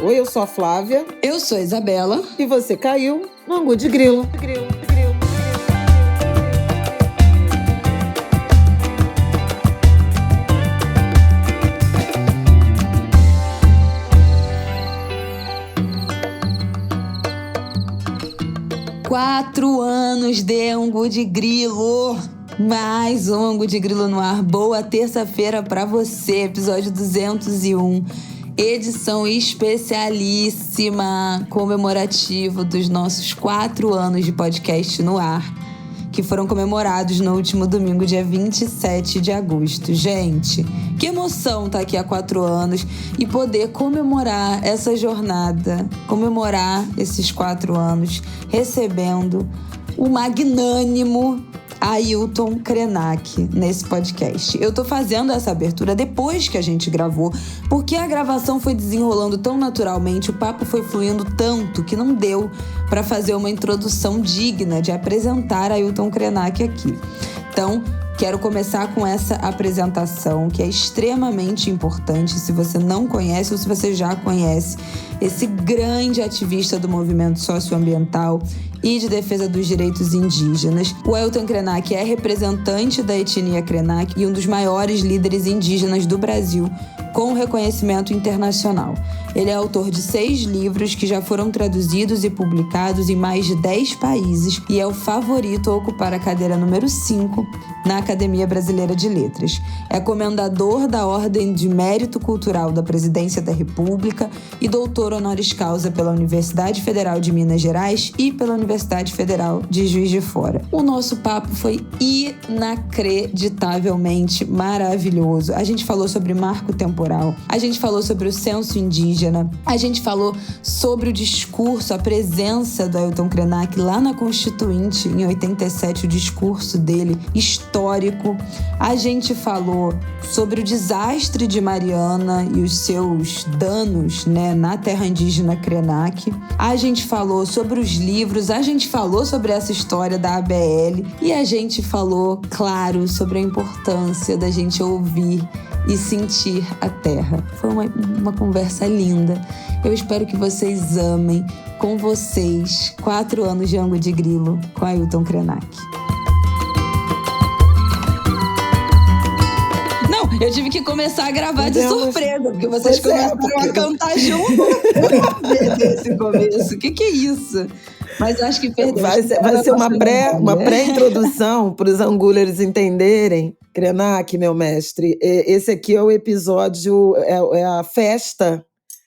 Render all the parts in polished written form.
Oi, eu sou a Flávia. Eu sou a Isabela. E você caiu no Angu de Grilo. 4 anos de Angu de Grilo. Mais um Angu de Grilo no ar. Boa terça-feira pra você. Episódio 201. Edição especialíssima, comemorativo dos nossos 4 anos de podcast no ar, que foram comemorados no último domingo, dia 27 de agosto. Gente, que emoção estar aqui há 4 anos e poder comemorar essa jornada, comemorar esses 4 anos, recebendo o magnânimo Ailton Krenak nesse podcast. Eu tô fazendo essa abertura depois que a gente gravou, porque a gravação foi desenrolando tão naturalmente, o papo foi fluindo tanto que não deu para fazer uma introdução digna de apresentar Ailton Krenak aqui. Então, quero começar com essa apresentação, que é extremamente importante se você não conhece ou se você já conhece esse grande ativista do movimento socioambiental e de defesa dos direitos indígenas. O Ailton Krenak é representante da etnia Krenak e um dos maiores líderes indígenas do Brasil, com reconhecimento internacional. Ele é autor de 6 livros que já foram traduzidos e publicados em mais de 10 países e é o favorito a ocupar a cadeira número 5 na Academia Brasileira de Letras. É comendador da Ordem de Mérito Cultural da Presidência da República e doutor honoris causa pela Universidade Federal de Minas Gerais e pela Universidade Federal de Juiz de Fora. O nosso papo foi inacreditavelmente maravilhoso. A gente falou sobre marco temporal, a gente falou sobre o censo indígena, a gente falou sobre o discurso, a presença do Ailton Krenak lá na Constituinte, em 87, o discurso dele histórico. A gente falou sobre o desastre de Mariana e os seus danos, na terra indígena Krenak. A gente falou sobre os livros, a gente falou sobre essa história da ABL e a gente falou, claro, sobre a importância da gente ouvir e sentir a terra. Foi uma conversa linda. Eu espero que vocês amem. Com vocês, 4 anos de Angu de Grilo com Ailton Krenak. Não, eu tive que começar a gravar de surpresa, porque vocês começaram a cantar junto. Esse começo. O que é isso? Mas acho que perdeu. Vai ser uma pré-introdução para os angulers entenderem. Krenak, meu mestre, esse aqui é o episódio, é a festa,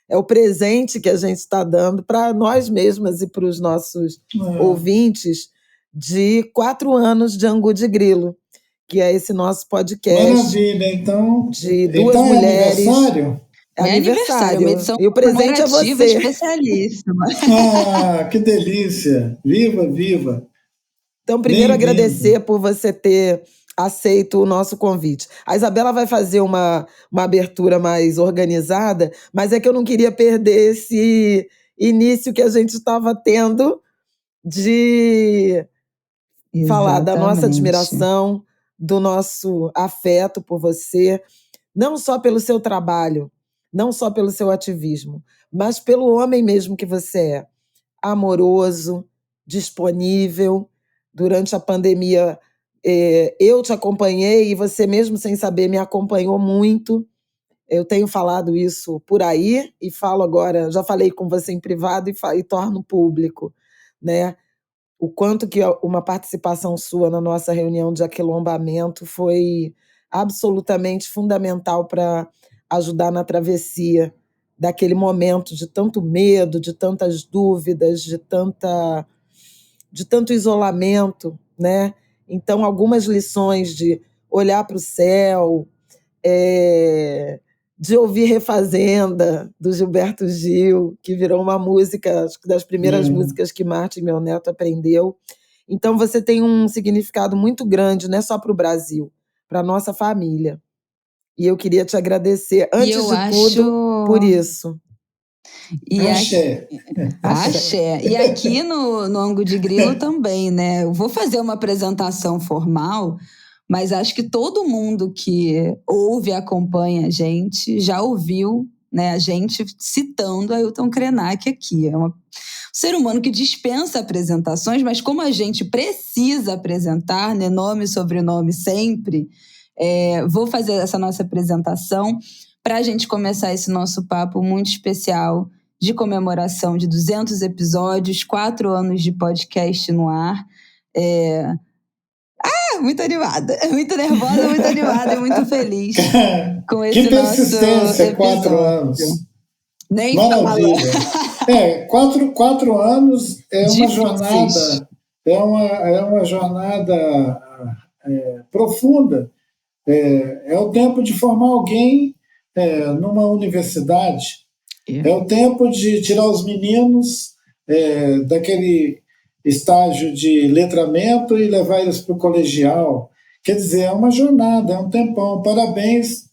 é o presente que a gente está dando para nós mesmas e para os nossos ouvintes de 4 anos de Angu de Grilo, que é esse nosso podcast. Maravilha, então. De 2 mulheres. É aniversário. Uma edição e o presente é você. Especialíssima. Que delícia. Viva, viva. Então, primeiro agradecer por você ter aceito o nosso convite. A Isabela vai fazer uma abertura mais organizada, mas é que eu não queria perder esse início que a gente estava tendo de falar da nossa admiração, do nosso afeto por você, não só pelo seu trabalho, não só pelo seu ativismo, mas pelo homem mesmo que você é. Amoroso, disponível. Durante a pandemia, eu te acompanhei e você mesmo sem saber me acompanhou muito. Eu tenho falado isso por aí e falo agora, já falei com você em privado e torno público, né? O quanto que uma participação sua na nossa reunião de aquilombamento foi absolutamente fundamental para ajudar na travessia daquele momento de tanto medo, de tantas dúvidas, de tanto isolamento, né? Então, algumas lições de olhar para o céu, de ouvir Refazenda, do Gilberto Gil, que virou uma música, acho que das primeiras músicas que Martin, meu neto, aprendeu. Então, você tem um significado muito grande, não é só para o Brasil, para a nossa família. E eu queria te agradecer, antes de tudo, por isso. Axé. E aqui no Angu de Grilo também, né? Eu vou fazer uma apresentação formal, mas acho que todo mundo que ouve e acompanha a gente já ouviu né? A gente citando Ailton Krenak aqui. É um ser humano que dispensa apresentações, mas como a gente precisa apresentar, né, nome e sobrenome sempre, vou fazer essa nossa apresentação para a gente começar esse nosso papo muito especial de comemoração de 200 episódios, 4 anos de podcast no ar. Muito animada, muito nervosa, muito animada e muito feliz com esse que persistência, 4 anos. Nem maravilha. 4 anos é uma jornada, é uma jornada profunda. É o tempo de formar alguém numa universidade. É o tempo de tirar os meninos daquele estágio de letramento e levar eles para o colegial. Quer dizer, é uma jornada, é um tempão. Parabéns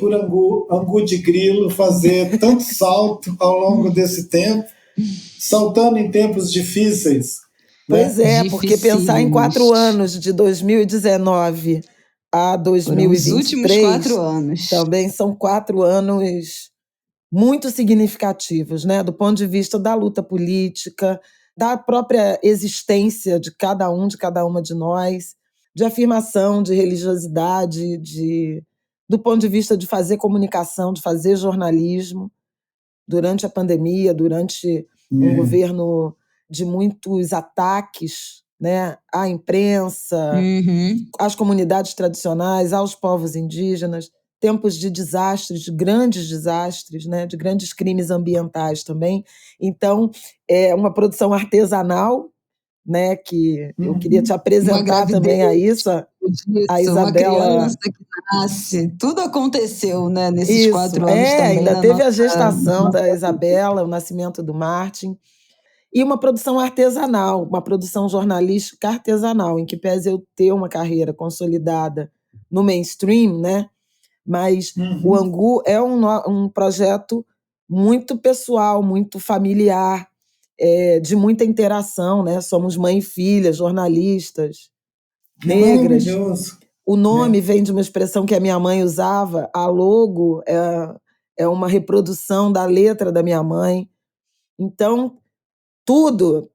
por Angu de Grilo fazer tanto salto ao longo desse tempo, saltando em tempos difíceis. Pois né? Porque pensar em 4 anos, de 2019 a 2023, os últimos 4 anos. Também são 4 anos muito significativos, né? Do ponto de vista da luta política, da própria existência de cada uma de nós, de afirmação, de religiosidade, do ponto de vista de fazer comunicação, de fazer jornalismo, durante a pandemia, durante um governo de muitos ataques, né, à imprensa, às comunidades tradicionais, aos povos indígenas, tempos de desastres, de grandes desastres, né, de grandes crimes ambientais também. Então, é uma produção artesanal, né, que eu queria te apresentar também a isso. A Isabela, uma criança que nasce, tudo aconteceu, né, nesses 4 anos também. Ainda teve a gestação da Isabela, o nascimento do Martin, e uma produção artesanal, uma produção jornalística artesanal, em que pese eu ter uma carreira consolidada no mainstream, né, mas o Angu é um projeto muito pessoal, muito familiar, de muita interação, né? Somos mãe e filha, jornalistas, negras. O nome vem de uma expressão que a minha mãe usava, a logo é uma reprodução da letra da minha mãe. Então, tudo,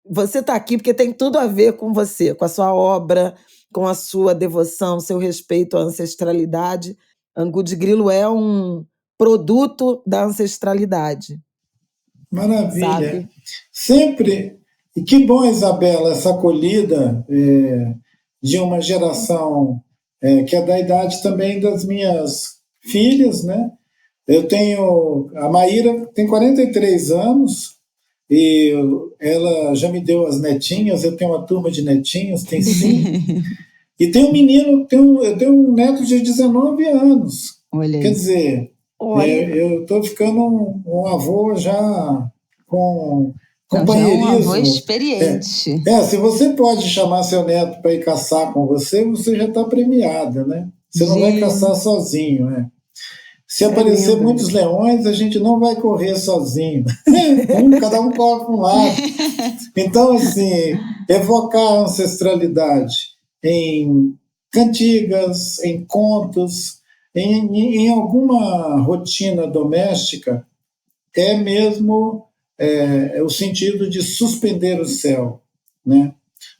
você está aqui porque tem tudo a ver com você, com a sua obra, com a sua devoção, seu respeito à ancestralidade. Angu de Grilo é um produto da ancestralidade. Maravilha. Sabe? Sempre, e que bom, Isabela, essa acolhida de uma geração que é da idade também das minhas filhas, né? A Maíra tem 43 anos e ela já me deu as netinhas, eu tenho uma turma de netinhos, tem 5. E tem um menino, eu tenho um neto de 19 anos. Olha. Quer dizer, eu estou ficando um avô já com companheirismo. Já um avô experiente. Se você pode chamar seu neto para ir caçar com você, você já está premiada, né? Você não vai caçar sozinho, né? Se aparecer muitos leões, a gente não vai correr sozinho. Cada um corre para um lado. Então, assim, evocar a ancestralidade em cantigas, em contos, em alguma rotina doméstica, é mesmo o sentido de suspender o céu, né?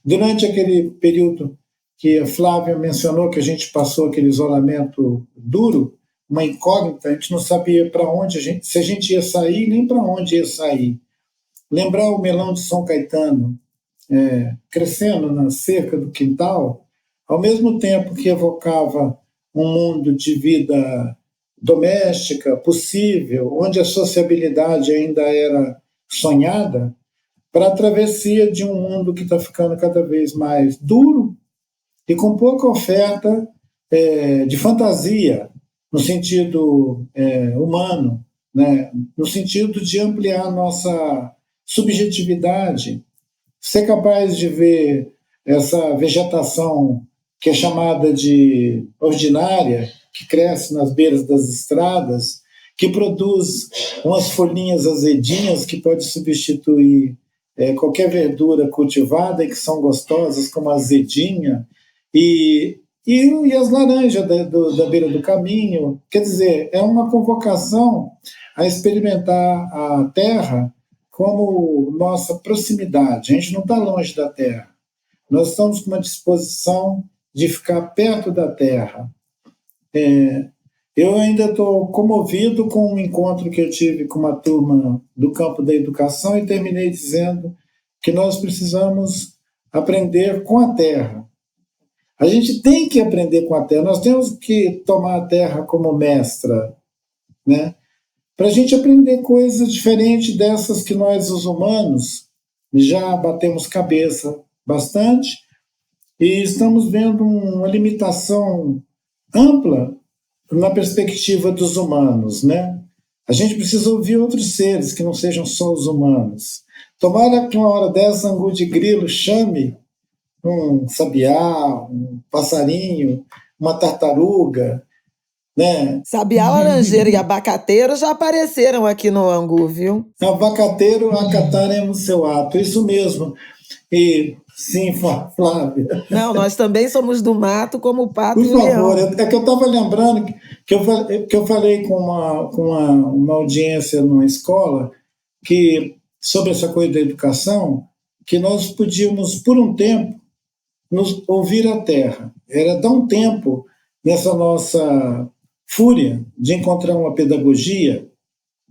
Durante aquele período que a Flávia mencionou, que a gente passou aquele isolamento duro, uma incógnita, a gente não sabia para onde se a gente ia sair, nem para onde ia sair. Lembrar o melão de São Caetano crescendo na cerca do quintal, ao mesmo tempo que evocava um mundo de vida doméstica, possível, onde a sociabilidade ainda era sonhada, para a travessia de um mundo que está ficando cada vez mais duro e com pouca oferta de fantasia, no sentido humano, né? No sentido de ampliar nossa subjetividade, ser capaz de ver essa vegetação que é chamada de ordinária, que cresce nas beiras das estradas, que produz umas folhinhas azedinhas que pode substituir qualquer verdura cultivada e que são gostosas, como a azedinha, e E as laranjas da beira do caminho. Quer dizer, é uma convocação a experimentar a terra como nossa proximidade. A gente não está longe da terra. Nós estamos com uma disposição de ficar perto da terra. Eu ainda estou comovido com um encontro que eu tive com uma turma do campo da educação e terminei dizendo que nós precisamos aprender com a terra. A gente tem que aprender com a terra, nós temos que tomar a terra como mestra, né? Para a gente aprender coisas diferentes dessas que nós, os humanos, já batemos cabeça bastante e estamos vendo uma limitação ampla na perspectiva dos humanos, né? A gente precisa ouvir outros seres que não sejam só os humanos. Tomara que uma hora dessa angu de grilo chame um sabiá, um passarinho, uma tartaruga, né? Sabiá, laranjeira e abacateiro já apareceram aqui no Angu, viu? Abacateiro, acataremos seu ato, isso mesmo. E sim, Flávia. Não, nós também somos do mato, como o pato Por e o favor, leão. é que eu estava lembrando que eu falei com uma audiência numa escola que, sobre essa coisa da educação, que nós podíamos, por um tempo, nos ouvir a terra. Era dar um tempo nessa nossa fúria de encontrar uma pedagogia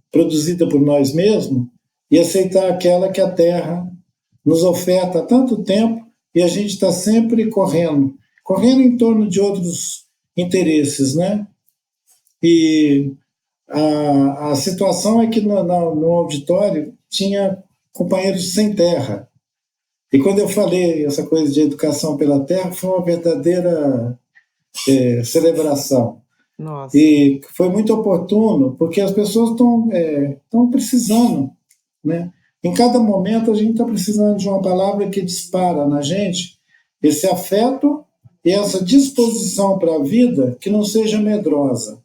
produzida por nós mesmos e aceitar aquela que a terra nos oferta há tanto tempo e a gente está sempre correndo em torno de outros interesses, né? E a situação é que no auditório tinha companheiros sem terra. E quando eu falei essa coisa de educação pela terra, foi uma verdadeira celebração. Nossa. E foi muito oportuno, porque as pessoas estão precisando, né? Em cada momento a gente está precisando de uma palavra que dispara na gente esse afeto e essa disposição para a vida que não seja medrosa.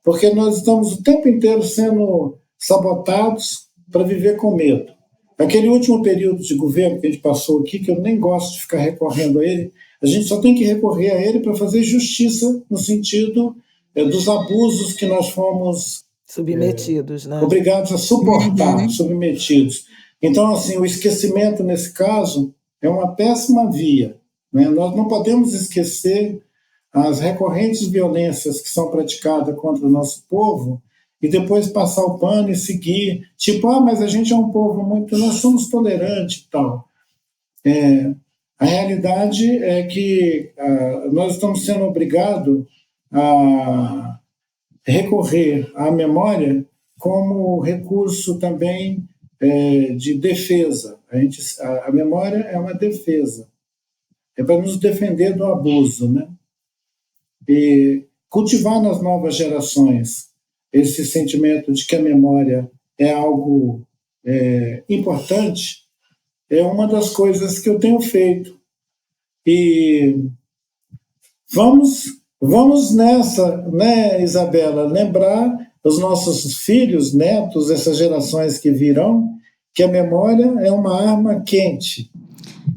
Porque nós estamos o tempo inteiro sendo sabotados para viver com medo. Aquele último período de governo que a gente passou aqui, que eu nem gosto de ficar recorrendo a ele, a gente só tem que recorrer a ele para fazer justiça no sentido dos abusos que nós fomos submetidos, né? Obrigados a suportar, submetidos. Então, assim, o esquecimento, nesse caso, é uma péssima via, né? Nós não podemos esquecer as recorrentes violências que são praticadas contra o nosso povo e depois passar o pano e seguir, tipo, mas a gente é um povo muito, nós somos tolerantes e tal. A realidade é que nós estamos sendo obrigados a recorrer à memória como recurso também de defesa. A memória é uma defesa. É para nos defender do abuso, né? E cultivar nas novas gerações esse sentimento de que a memória é algo importante é uma das coisas que eu tenho feito. E vamos nessa, né, Isabela, lembrar os nossos filhos, netos, essas gerações que virão, que a memória é uma arma quente.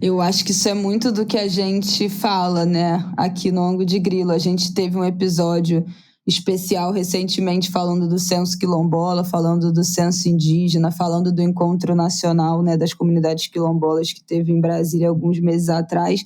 Eu acho que isso é muito do que a gente fala, né, aqui no Angu de Grilo. A gente teve um episódio especial recentemente falando do censo quilombola, falando do censo indígena, falando do encontro nacional, né, das comunidades quilombolas que teve em Brasília alguns meses atrás.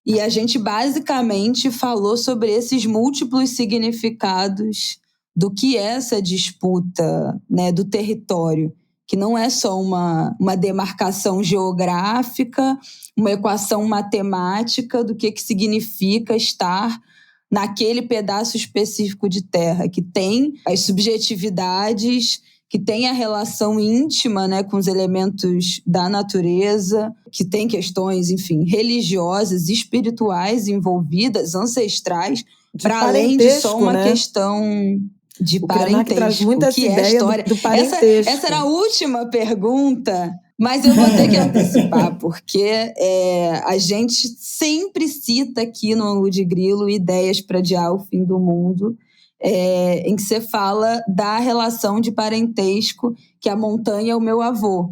E a gente basicamente falou sobre esses múltiplos significados do que é essa disputa, né, do território, que não é só uma demarcação geográfica, uma equação matemática do que significa estar naquele pedaço específico de terra, que tem as subjetividades, que tem a relação íntima, né, com os elementos da natureza, que tem questões, enfim, religiosas, espirituais envolvidas, ancestrais, para além de só uma, né, questão de o parentesco. Traz muito essa ideia do parentesco. Essa era a última pergunta, mas eu vou ter que antecipar, porque a gente sempre cita aqui no Angu de Grilo ideias para adiar o fim do mundo, em que você fala da relação de parentesco que a montanha é o meu avô.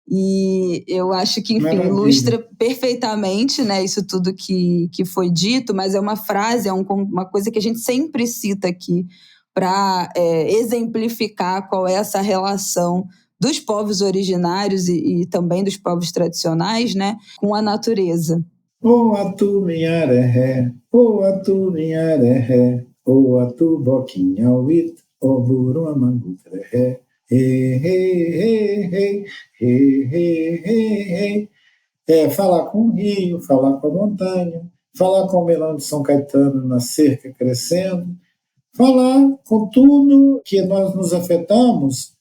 E eu acho que, enfim, Maravilha. ilustra perfeitamente, né, isso tudo que foi dito, mas é uma frase, uma coisa que a gente sempre cita aqui para exemplificar qual é essa relação dos povos originários e também dos povos tradicionais, né, com a natureza. O atu minharé, o atu minharé, o atu boquinha uit, o buruma mangutré. Hey, hey, hey, hey, hey, hey, hey. Falar com o rio, falar com a montanha, falar com o melão de São Caetano na cerca crescendo, falar com tudo que nós nos afetamos,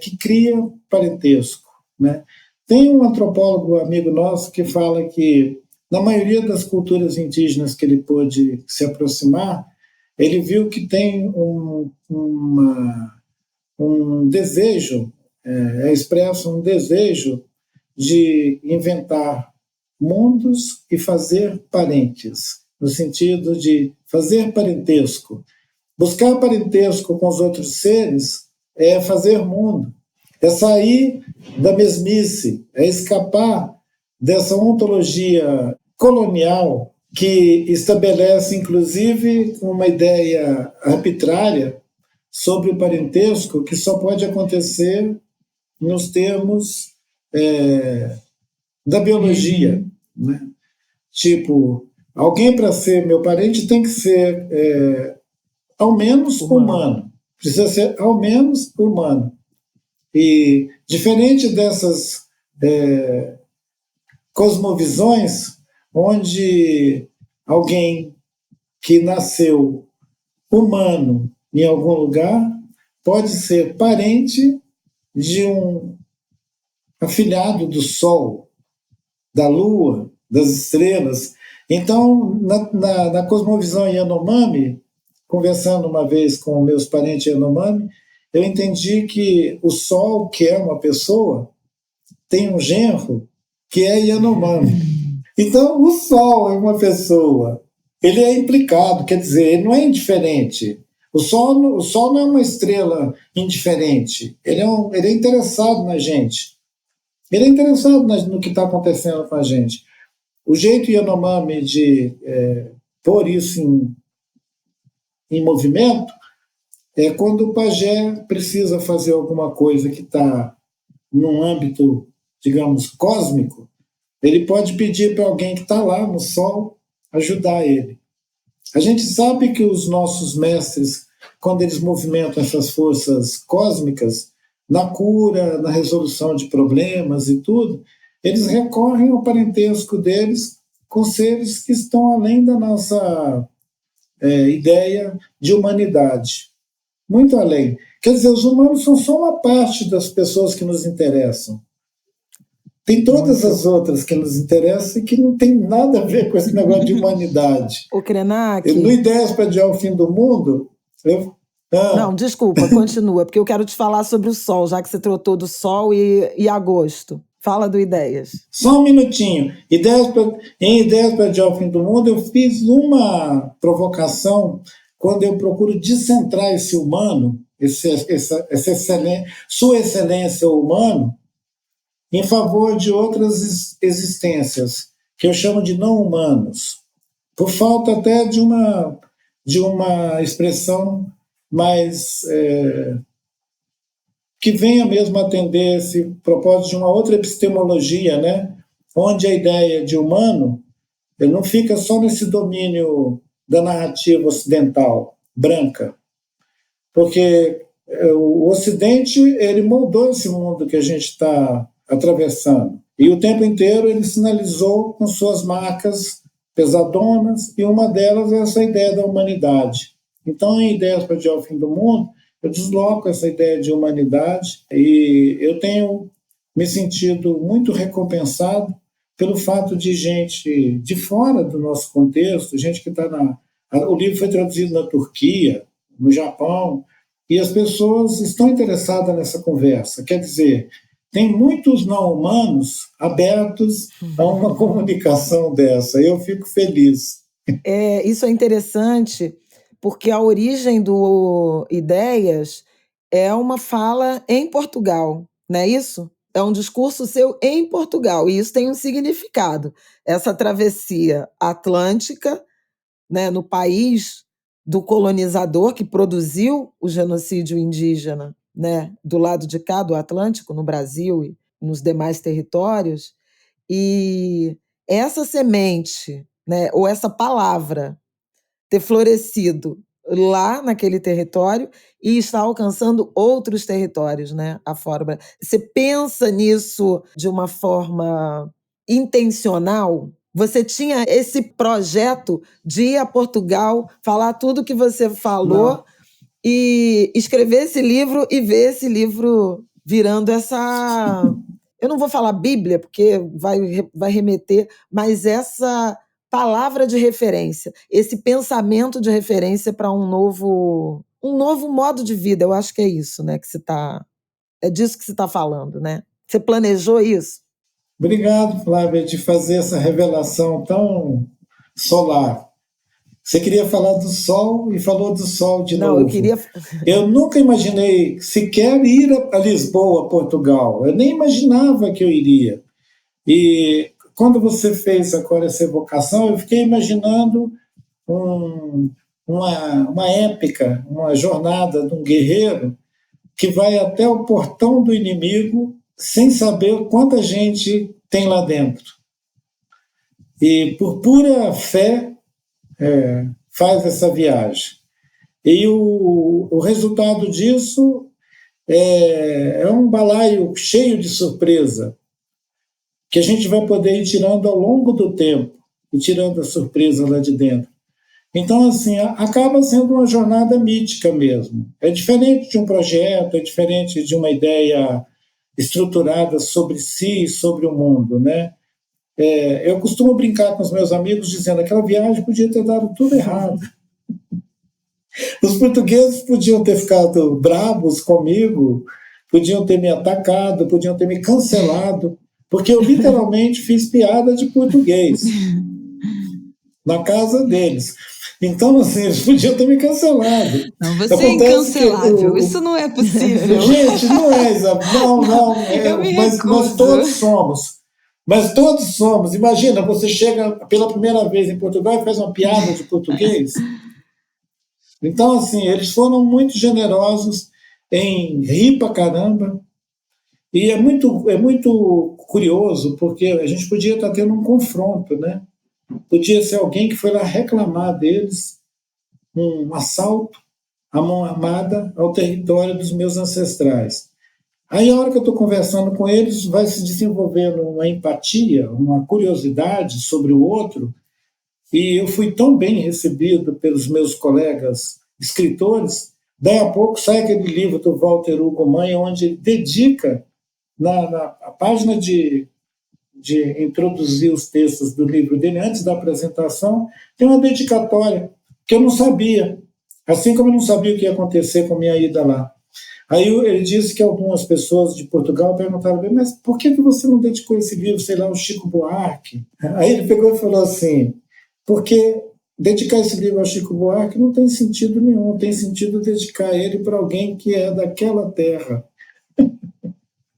que cria parentesco, né? Tem um antropólogo amigo nosso que fala que na maioria das culturas indígenas que ele pôde se aproximar, ele viu que tem um desejo, expresso um desejo de inventar mundos e fazer parentes, no sentido de fazer parentesco. Buscar parentesco com os outros seres é fazer mundo, é sair da mesmice, é escapar dessa ontologia colonial que estabelece, inclusive, uma ideia arbitrária sobre o parentesco que só pode acontecer nos termos da biologia. Né? Tipo, alguém para ser meu parente tem que ser ao menos humano. Precisa ser ao menos humano. E diferente dessas cosmovisões, onde alguém que nasceu humano em algum lugar pode ser parente de um afilhado do Sol, da Lua, das estrelas. Então, na cosmovisão Yanomami, conversando uma vez com meus parentes Yanomami, eu entendi que o Sol, que é uma pessoa, tem um genro que é Yanomami. Então, o Sol é uma pessoa. Ele é implicado, quer dizer, ele não é indiferente. O Sol não é uma estrela indiferente. Ele é interessado na gente. Ele é interessado no que está acontecendo com a gente. O jeito Yanomami de pôr isso em movimento é quando o pajé precisa fazer alguma coisa que está num âmbito, digamos, cósmico, ele pode pedir para alguém que está lá no Sol ajudar ele. A gente sabe que os nossos mestres, quando eles movimentam essas forças cósmicas, na cura, na resolução de problemas e tudo, eles recorrem ao parentesco deles com seres que estão além da nossa ideia de humanidade. Muito além. Quer dizer, os humanos são só uma parte das pessoas que nos interessam. Tem todas as outras que nos interessam e que não tem nada a ver com esse negócio de humanidade. O Krenak... No Ideias para Adiar o Fim do Mundo... Não, desculpa, continua, porque eu quero te falar sobre o Sol, já que você tratou do Sol e agosto. Fala do Ideias. Só um minutinho. Em Ideias para Adiar o Fim do Mundo, eu fiz uma provocação quando eu procuro descentrar esse humano, sua excelência humano, em favor de outras existências, que eu chamo de não humanos, por falta até de uma expressão mais que venha mesmo atender esse propósito de uma outra epistemologia, né? Onde a ideia de humano ele não fica só nesse domínio da narrativa ocidental, branca, porque o Ocidente ele moldou esse mundo que a gente está atravessando. E o tempo inteiro ele sinalizou com suas marcas pesadonas, e uma delas é essa ideia da humanidade. Então, em Ideias para Adiar o Fim do Mundo, eu desloco essa ideia de humanidade e eu tenho me sentido muito recompensado pelo fato de gente de fora do nosso contexto, gente que está O livro foi traduzido na Turquia, no Japão, e as pessoas estão interessadas nessa conversa. Quer dizer, tem muitos não-humanos abertos a uma comunicação dessa. Eu fico feliz. Isso é interessante, porque a origem do Ideias é uma fala em Portugal, não é isso? é um discurso seu em Portugal, e isso tem um significado. Essa travessia atlântica, né, no país do colonizador que produziu o genocídio indígena, né, do lado de cá do Atlântico, no Brasil e nos demais territórios, e essa semente, né, ou essa palavra ter florescido lá naquele território e está alcançando outros territórios, né, afora. Você pensa nisso de uma forma intencional? Você tinha esse projeto de ir a Portugal, falar tudo que você falou Não. e escrever esse livro e ver esse livro virando essa... Eu não vou falar Bíblia, porque vai remeter, mas essa palavra de referência, esse pensamento de referência para um novo modo de vida. Eu acho que é isso, né? É disso que você está falando, né? Você planejou isso? Obrigado, Flávia, de fazer essa revelação tão solar. Você queria falar do sol e falou do sol de novo. Não, eu queria... Eu nunca imaginei sequer ir a Lisboa, Portugal. Eu nem imaginava que eu iria. E quando você fez agora essa evocação, eu fiquei imaginando uma épica, uma jornada de um guerreiro que vai até o portão do inimigo sem saber quanta gente tem lá dentro. E por pura fé faz essa viagem. E o resultado disso é um balaio cheio de surpresa, que a gente vai poder ir tirando ao longo do tempo, e tirando a surpresa lá de dentro. Então, assim, acaba sendo uma jornada mítica mesmo. É diferente de um projeto, é diferente de uma ideia estruturada sobre si e sobre o mundo, né? Eu costumo brincar com os meus amigos dizendo que aquela viagem podia ter dado tudo errado. Os portugueses podiam ter ficado bravos comigo, podiam ter me atacado, podiam ter me cancelado, porque eu literalmente fiz piada de português na casa deles. Então, assim, eles podiam ter me cancelado. Não, você é incancelável, isso não é possível. Gente, não é, Isabel. Não. Mas nós todos somos. Mas todos somos. Imagina, você chega pela primeira vez em Portugal e faz uma piada de português. Então, assim, eles foram muito generosos em rir pra caramba. E é muito curioso, porque a gente podia estar tendo um confronto, né? Podia ser alguém que foi lá reclamar deles, um assalto à mão armada ao território dos meus ancestrais. Aí, a hora que eu estou conversando com eles, vai se desenvolvendo uma empatia, uma curiosidade sobre o outro, e eu fui tão bem recebido pelos meus colegas escritores, daí a pouco sai aquele livro do Walter Hugo Mãe, onde ele dedica, na página de introduzir os textos do livro dele, antes da apresentação, tem uma dedicatória, que eu não sabia, assim como eu não sabia o que ia acontecer com a minha ida lá. Aí ele disse que algumas pessoas de Portugal perguntaram, mas por que você não dedicou esse livro, sei lá, ao Chico Buarque? Aí ele pegou e falou assim, porque dedicar esse livro ao Chico Buarque não tem sentido nenhum, tem sentido dedicar ele para alguém que é daquela terra.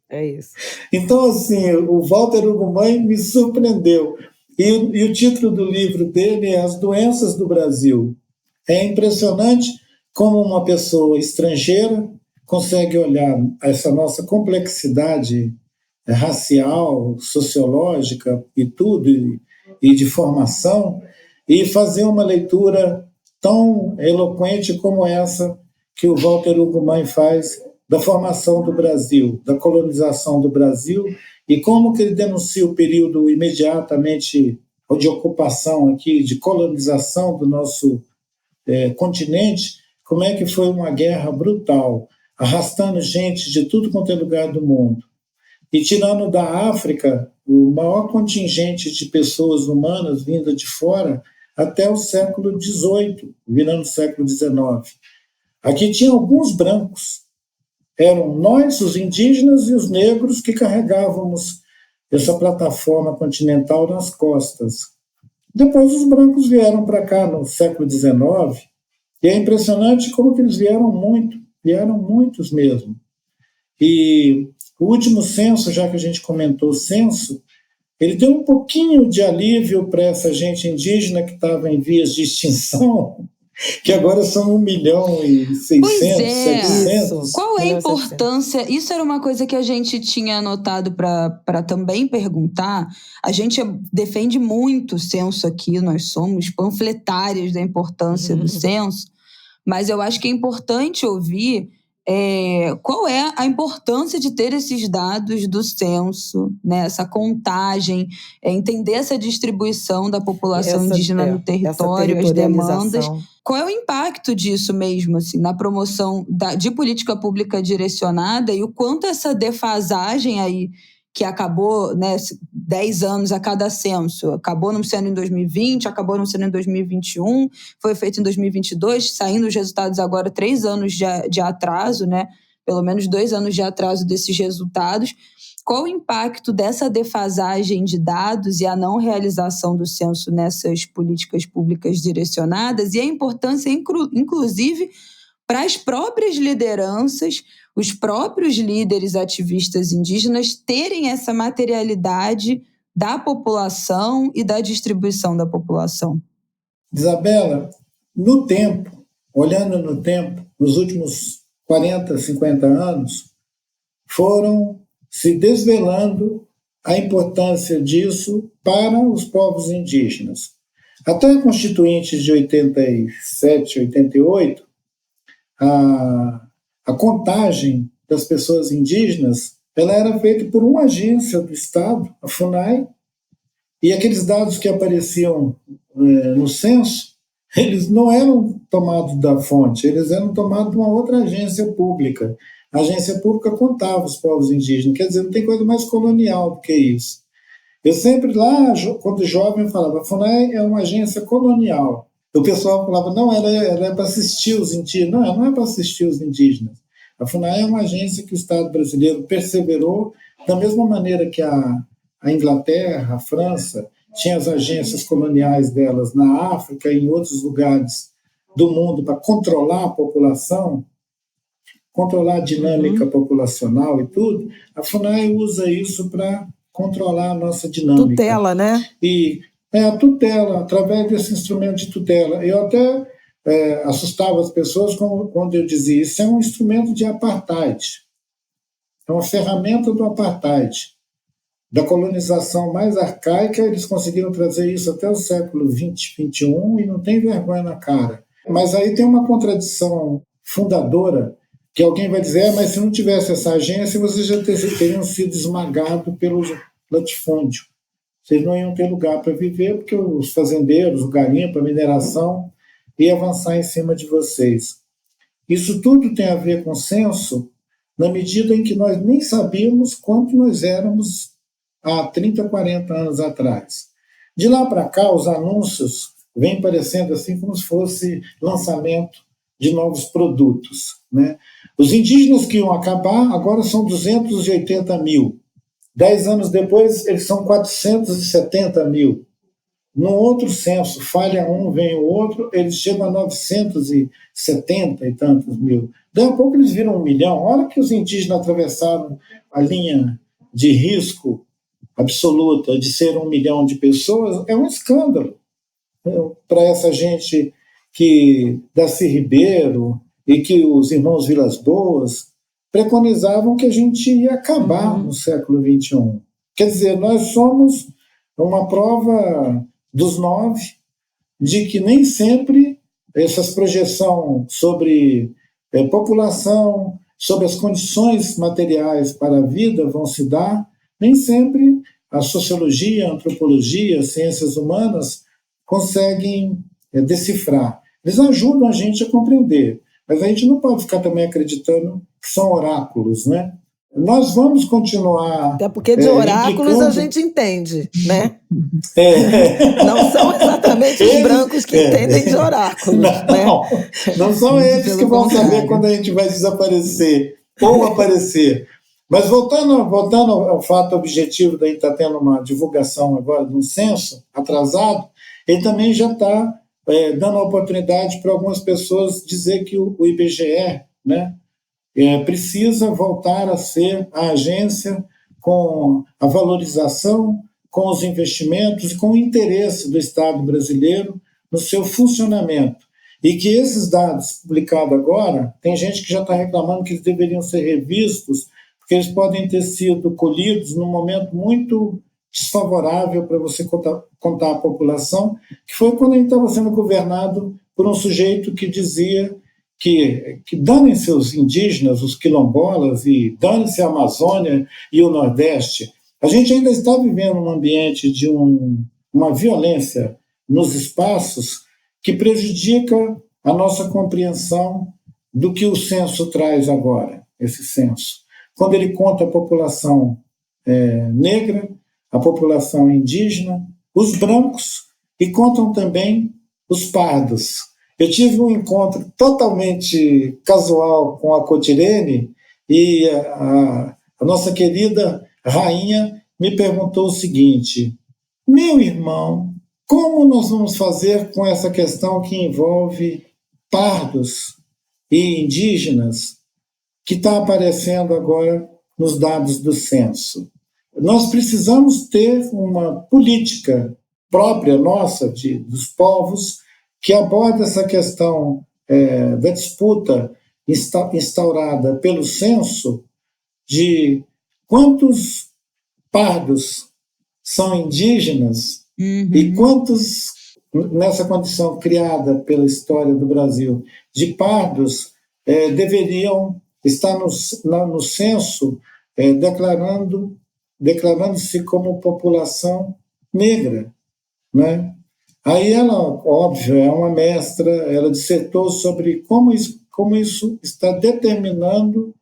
É isso. Então, assim, o Walter Hugo Mãe me surpreendeu. E o título do livro dele é As Doenças do Brasil. É impressionante como uma pessoa estrangeira consegue olhar essa nossa complexidade racial, sociológica e tudo, e de formação, e fazer uma leitura tão eloquente como essa que o Walter Hugo Mãe faz da formação do Brasil, da colonização do Brasil, e como que ele denuncia o período imediatamente de ocupação aqui, de colonização do nosso continente, como é que foi uma guerra brutal, arrastando gente de tudo quanto é lugar do mundo, e tirando da África o maior contingente de pessoas humanas vindo de fora até o século XVIII, virando o século XIX. Aqui tinha alguns brancos, eram nós, os indígenas e os negros, que carregávamos essa plataforma continental nas costas. Depois os brancos vieram para cá no século XIX, e é impressionante como que eles vieram muitos mesmo. E o último censo, já que a gente comentou o censo, ele deu um pouquinho de alívio para essa gente indígena que estava em vias de extinção, que agora são 1.600.000, Pois é. 700. Qual é a importância? Isso era uma coisa que a gente tinha anotado para também perguntar. A gente defende muito o censo aqui, nós somos panfletárias da importância do censo, mas eu acho que é importante ouvir qual é a importância de ter esses dados do censo, né? Essa contagem, entender essa distribuição da população indígena no território, as demandas. Qual é o impacto disso mesmo, assim, na promoção de política pública direcionada e o quanto essa defasagem aí, que acabou, né, 10 anos a cada censo, acabou não sendo em 2020, acabou não sendo em 2021, foi feito em 2022, saindo os resultados agora 3 anos de atraso, né, pelo menos 2 anos de atraso desses resultados. Qual o impacto dessa defasagem de dados e a não realização do censo nessas políticas públicas direcionadas e a importância, inclusive, para as próprias lideranças, os próprios líderes ativistas indígenas terem essa materialidade da população e da distribuição da população? Isabela, no tempo, olhando no tempo, nos últimos 40, 50 anos, foram se desvelando a importância disso para os povos indígenas. Até a Constituinte de 87, 88, a contagem das pessoas indígenas ela era feita por uma agência do Estado, a FUNAI, e aqueles dados que apareciam no censo, eles não eram tomados da fonte, eles eram tomados de uma outra agência pública. A agência pública contava os povos indígenas, quer dizer, não tem coisa mais colonial do que isso. Eu sempre lá, quando jovem, falava, a FUNAI é uma agência colonial. O pessoal falava, não, ela é para assistir os indígenas. Não, ela não é para assistir os indígenas. A FUNAI é uma agência que o Estado brasileiro perseverou, da mesma maneira que a Inglaterra, a França, tinha as agências coloniais delas na África e em outros lugares do mundo para controlar a população, controlar a dinâmica populacional e tudo. A FUNAI usa isso para controlar a nossa dinâmica. Tutela, né? E a tutela, através desse instrumento de tutela. Eu até assustava as pessoas quando eu dizia isso é um instrumento de apartheid. É uma ferramenta do apartheid. Da colonização mais arcaica, eles conseguiram trazer isso até o século XX, XXI, e não tem vergonha na cara. Mas aí tem uma contradição fundadora, que alguém vai dizer, mas se não tivesse essa agência, vocês já teriam sido esmagados pelo latifúndio. Vocês não iam ter lugar para viver, porque os fazendeiros, o garimpo, a mineração, ia avançar em cima de vocês. Isso tudo tem a ver com censo, na medida em que nós nem sabíamos quanto nós éramos há 30, 40 anos atrás. De lá para cá, os anúncios vêm parecendo assim como se fosse lançamento de novos produtos, né? Os indígenas que iam acabar agora são 280 mil. 10 anos depois, eles são 470 mil. No outro censo, falha um, vem o outro, eles chegam a 970 e tantos mil. Daí a pouco eles viram 1 milhão. A hora que os indígenas atravessaram a linha de risco absoluta de ser 1 milhão de pessoas, é um escândalo. Para essa gente que Darcy Ribeiro e que os irmãos Vilas Boas preconizavam que a gente ia acabar no século XXI. Quer dizer, nós somos uma prova dos 9 de que nem sempre essas projeções sobre população, sobre as condições materiais para a vida vão se dar, nem sempre a sociologia, a antropologia, as ciências humanas conseguem decifrar. Eles ajudam a gente a compreender, mas a gente não pode ficar também acreditando que são oráculos, né? Nós vamos continuar... Até porque de oráculos a gente entende, né? Não são exatamente os brancos que entendem de oráculos. Não são eles que vão saber quando a gente vai desaparecer ou aparecer. Mas voltando ao fato objetivo, da gente estar tendo uma divulgação agora de um censo atrasado, ele também já está dando a oportunidade para algumas pessoas dizer que o IBGE, né, precisa voltar a ser a agência com a valorização, com os investimentos e com o interesse do Estado brasileiro no seu funcionamento. E que esses dados publicados agora, tem gente que já está reclamando que eles deveriam ser revistos, porque eles podem ter sido colhidos num momento muito desfavorável para você contar a população, que foi quando a gente estava sendo governado por um sujeito que dizia que danem-se os indígenas, os quilombolas, e danem-se a Amazônia e o Nordeste. A gente ainda está vivendo um ambiente de uma violência nos espaços que prejudica a nossa compreensão do que o censo traz agora, esse censo. Quando ele conta a população negra, a população indígena, os brancos, e contam também os pardos. Eu tive um encontro totalmente casual com a Cotirene, e a nossa querida rainha me perguntou o seguinte: meu irmão, como nós vamos fazer com essa questão que envolve pardos e indígenas, que está aparecendo agora nos dados do censo? Nós precisamos ter uma política própria nossa, dos povos, que aborda essa questão da disputa instaurada pelo censo, de quantos pardos são indígenas e quantos, nessa condição criada pela história do Brasil, de pardos deveriam estar no censo declarando-se como população negra, né? Aí ela, óbvio, é uma mestra, ela dissertou sobre como isso está determinando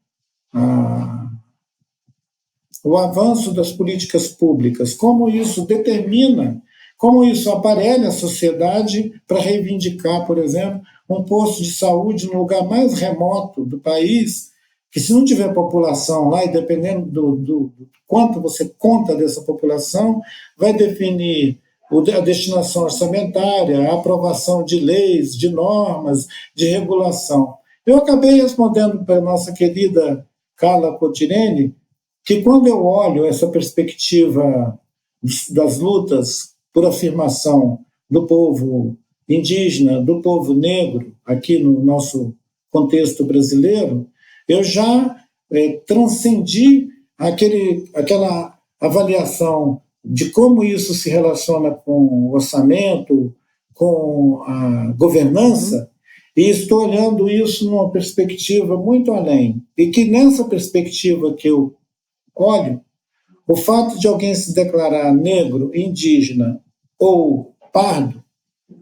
o avanço das políticas públicas, como isso determina, como isso aparelha a sociedade para reivindicar, por exemplo, um posto de saúde no lugar mais remoto do país, que se não tiver população lá, e dependendo do quanto você conta dessa população, vai definir a destinação orçamentária, a aprovação de leis, de normas, de regulação. Eu acabei respondendo para a nossa querida Carla Cotirene que, quando eu olho essa perspectiva das lutas por afirmação do povo indígena, do povo negro, aqui no nosso contexto brasileiro, eu já transcendi aquela avaliação de como isso se relaciona com o orçamento, com a governança, e estou olhando isso numa perspectiva muito além. E que nessa perspectiva que eu olho, o fato de alguém se declarar negro, indígena ou pardo,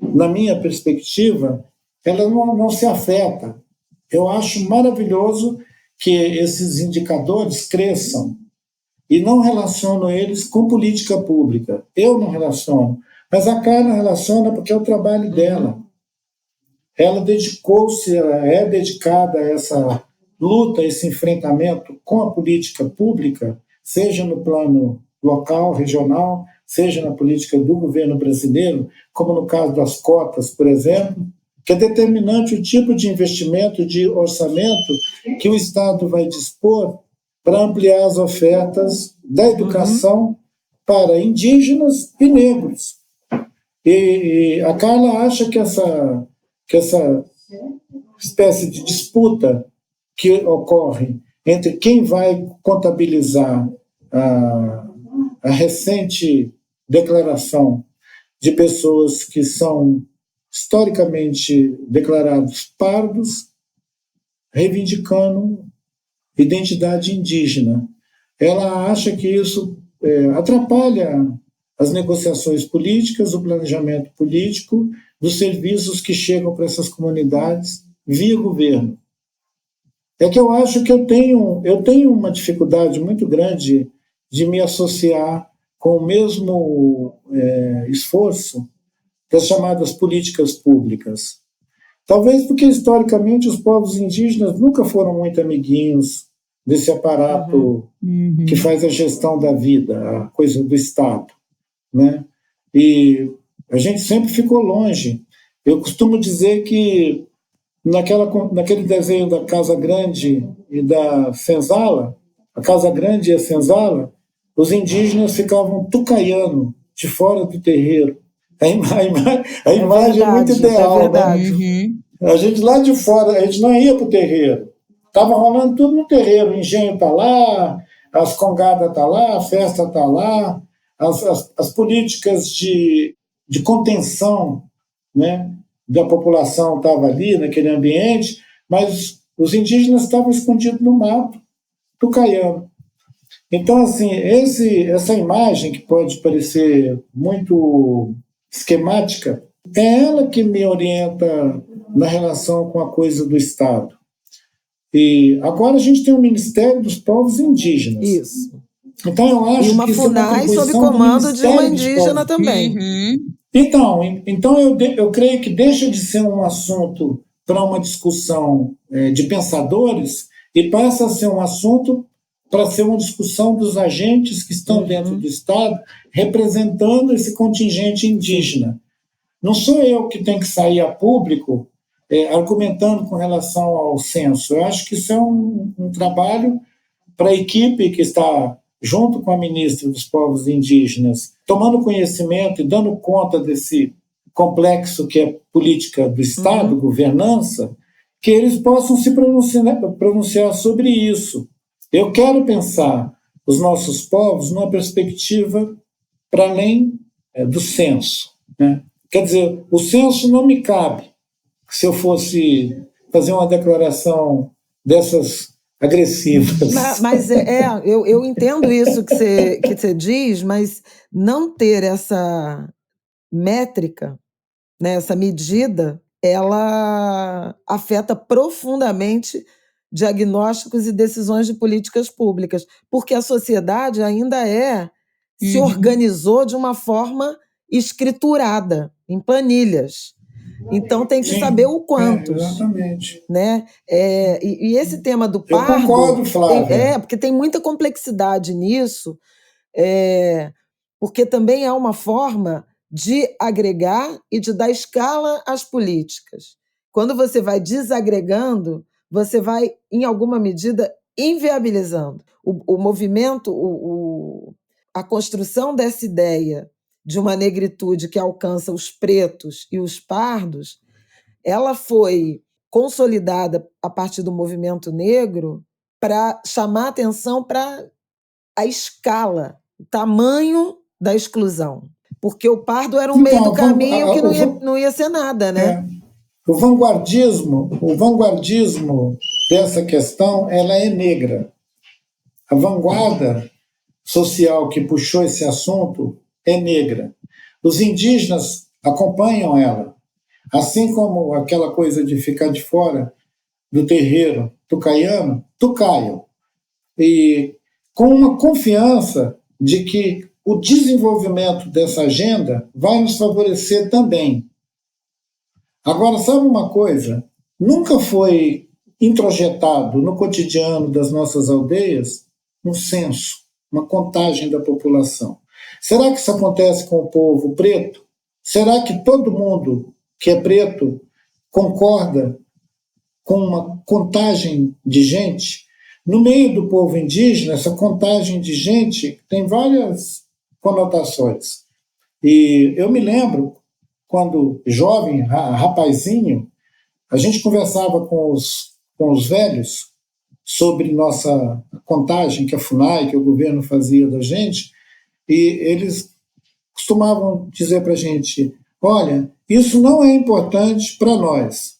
na minha perspectiva, ela não se afeta. Eu acho maravilhoso que esses indicadores cresçam, e não relaciono eles com política pública. Eu não relaciono, mas a Carla relaciona porque é o trabalho dela. Ela dedicou-se, ela é dedicada a essa luta, esse enfrentamento com a política pública, seja no plano local, regional, seja na política do governo brasileiro, como no caso das cotas, por exemplo, que é determinante o tipo de investimento, de orçamento que o Estado vai dispor para ampliar as ofertas da educação para indígenas e negros. E a Carla acha que essa espécie de disputa que ocorre entre quem vai contabilizar a recente declaração de pessoas que são historicamente declarados pardos, reivindicando identidade indígena. Ela acha que isso atrapalha as negociações políticas, o planejamento político, dos serviços que chegam para essas comunidades via governo. É que eu acho que eu tenho uma dificuldade muito grande de me associar com o mesmo esforço das chamadas políticas públicas. Talvez porque, historicamente, os povos indígenas nunca foram muito amiguinhos desse aparato que faz a gestão da vida, a coisa do Estado, né? E a gente sempre ficou longe. Eu costumo dizer que naquele desenho da Casa Grande e da senzala, a Casa Grande e a senzala, os indígenas ficavam tucaiano de fora do terreiro. A imagem é muito ideal, né? A gente lá de fora, a gente não ia para o terreiro. Estava rolando tudo no terreiro. O engenho está lá, as congadas estão lá, a festa está lá, as políticas de contenção, né, da população estavam ali, naquele ambiente, mas os indígenas estavam escondidos no mato, tucaiano. Então, assim, essa imagem, que pode parecer muito esquemática, é ela que me orienta na relação com a coisa do Estado. E agora a gente tem o Ministério dos Povos Indígenas. Isso. Então eu acho e uma que FUNAI sob comando de uma indígena também. Então eu creio que deixa de ser um assunto para uma discussão de pensadores e passa a ser um assunto para ser uma discussão dos agentes que estão dentro do Estado representando esse contingente indígena. Não sou eu que tenho que sair a público argumentando com relação ao censo. Eu acho que isso é um trabalho para a equipe que está junto com a ministra dos Povos Indígenas, tomando conhecimento e dando conta desse complexo que é política do Estado, governança, que eles possam se pronunciar sobre isso. Eu quero pensar os nossos povos numa perspectiva para além do censo, né? Quer dizer, o censo não me cabe se eu fosse fazer uma declaração dessas agressivas. Mas eu entendo isso que você diz, mas não ter essa métrica, né, essa medida, ela afeta profundamente diagnósticos e decisões de políticas públicas, porque a sociedade ainda se organizou de uma forma escriturada, em planilhas. Então tem que saber o quantos. Exatamente. Né? E esse tema do pardo... Eu concordo, Flávia. Porque tem muita complexidade nisso, porque também é uma forma de agregar e de dar escala às políticas. Quando você vai desagregando, você vai, em alguma medida, inviabilizando. O movimento, a construção dessa ideia de uma negritude que alcança os pretos e os pardos, ela foi consolidada a partir do movimento negro para chamar atenção para a escala, o tamanho da exclusão. Porque o pardo era um meio do caminho que não ia ser nada, né? O vanguardismo dessa questão, ela é negra. A vanguarda social que puxou esse assunto é negra. Os indígenas acompanham ela. Assim como aquela coisa de ficar de fora do terreiro tucaiano, tucaiam. E com uma confiança de que o desenvolvimento dessa agenda vai nos favorecer também. Agora, sabe uma coisa? Nunca foi introjetado no cotidiano das nossas aldeias um censo, uma contagem da população. Será que isso acontece com o povo preto? Será que todo mundo que é preto concorda com uma contagem de gente? No meio do povo indígena, essa contagem de gente tem várias conotações. E eu me lembro, quando jovem, rapazinho, a gente conversava com os velhos sobre nossa contagem, que a FUNAI, que o governo fazia da gente, e eles costumavam dizer para a gente, olha, isso não é importante para nós,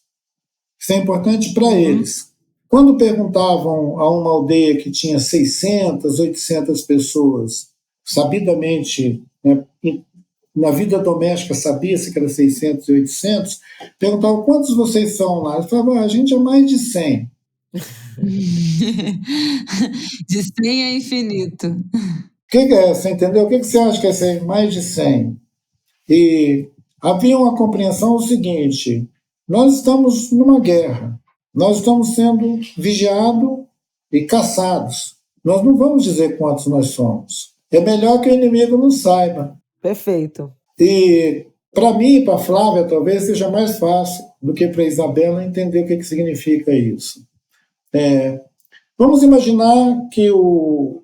isso é importante para eles. Quando perguntavam a uma aldeia que tinha 600, 800 pessoas, sabidamente, né, na vida doméstica sabia-se que era 600 e 800, perguntavam quantos vocês são lá? Eles falavam, a gente é mais de 100. De 100 é infinito. O que é? Você entendeu? O que você acha que é ser mais de 100? E havia uma compreensão o seguinte, nós estamos numa guerra, nós estamos sendo vigiados e caçados. Nós não vamos dizer quantos nós somos. É melhor que o inimigo não saiba. Perfeito. E para mim e para a Flávia talvez seja mais fácil do que para a Isabela entender o que significa isso. Vamos imaginar que o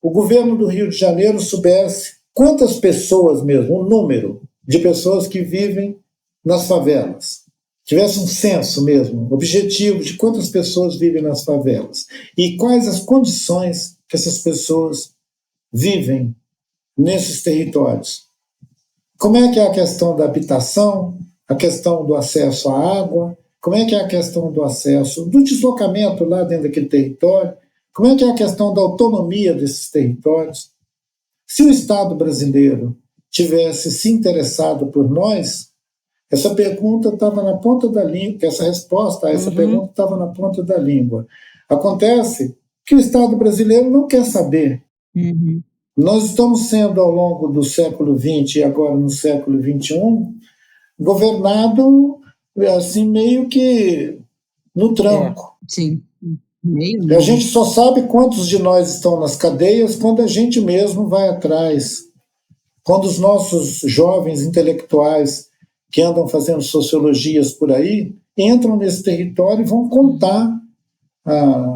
governo do Rio de Janeiro soubesse quantas pessoas mesmo, o número de pessoas que vivem nas favelas. Tivesse um censo mesmo, objetivo de quantas pessoas vivem nas favelas e quais as condições que essas pessoas vivem nesses territórios. Como é que é a questão da habitação, a questão do acesso à água, como é que é a questão do acesso, do deslocamento lá dentro daquele território, como é que é a questão da autonomia desses territórios. Se o Estado brasileiro tivesse se interessado por nós, essa pergunta estava na ponta da língua, essa resposta a essa pergunta estava na ponta da língua. Acontece que o Estado brasileiro não quer saber. Nós estamos sendo, ao longo do século XX e agora no século XXI, governado assim, meio que no tranco. Sim. A gente só sabe quantos de nós estão nas cadeias quando a gente mesmo vai atrás. Quando os nossos jovens intelectuais que andam fazendo sociologias por aí entram nesse território e vão contar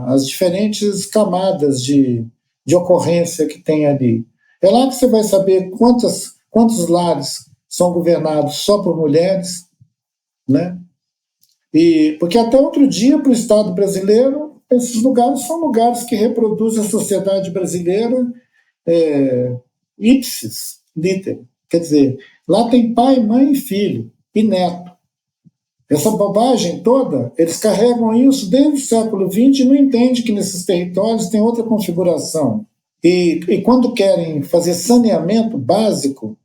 as diferentes camadas de ocorrência que tem ali. É lá que você vai saber quantos lares são governados só por mulheres, né? Porque até outro dia, para o Estado brasileiro, esses lugares são lugares que reproduzem a sociedade brasileira ipsis literis. Quer dizer, lá tem pai, mãe, filho e neto. Essa bobagem toda, eles carregam isso desde o século XX e não entendem que nesses territórios tem outra configuração. E quando querem fazer saneamento básico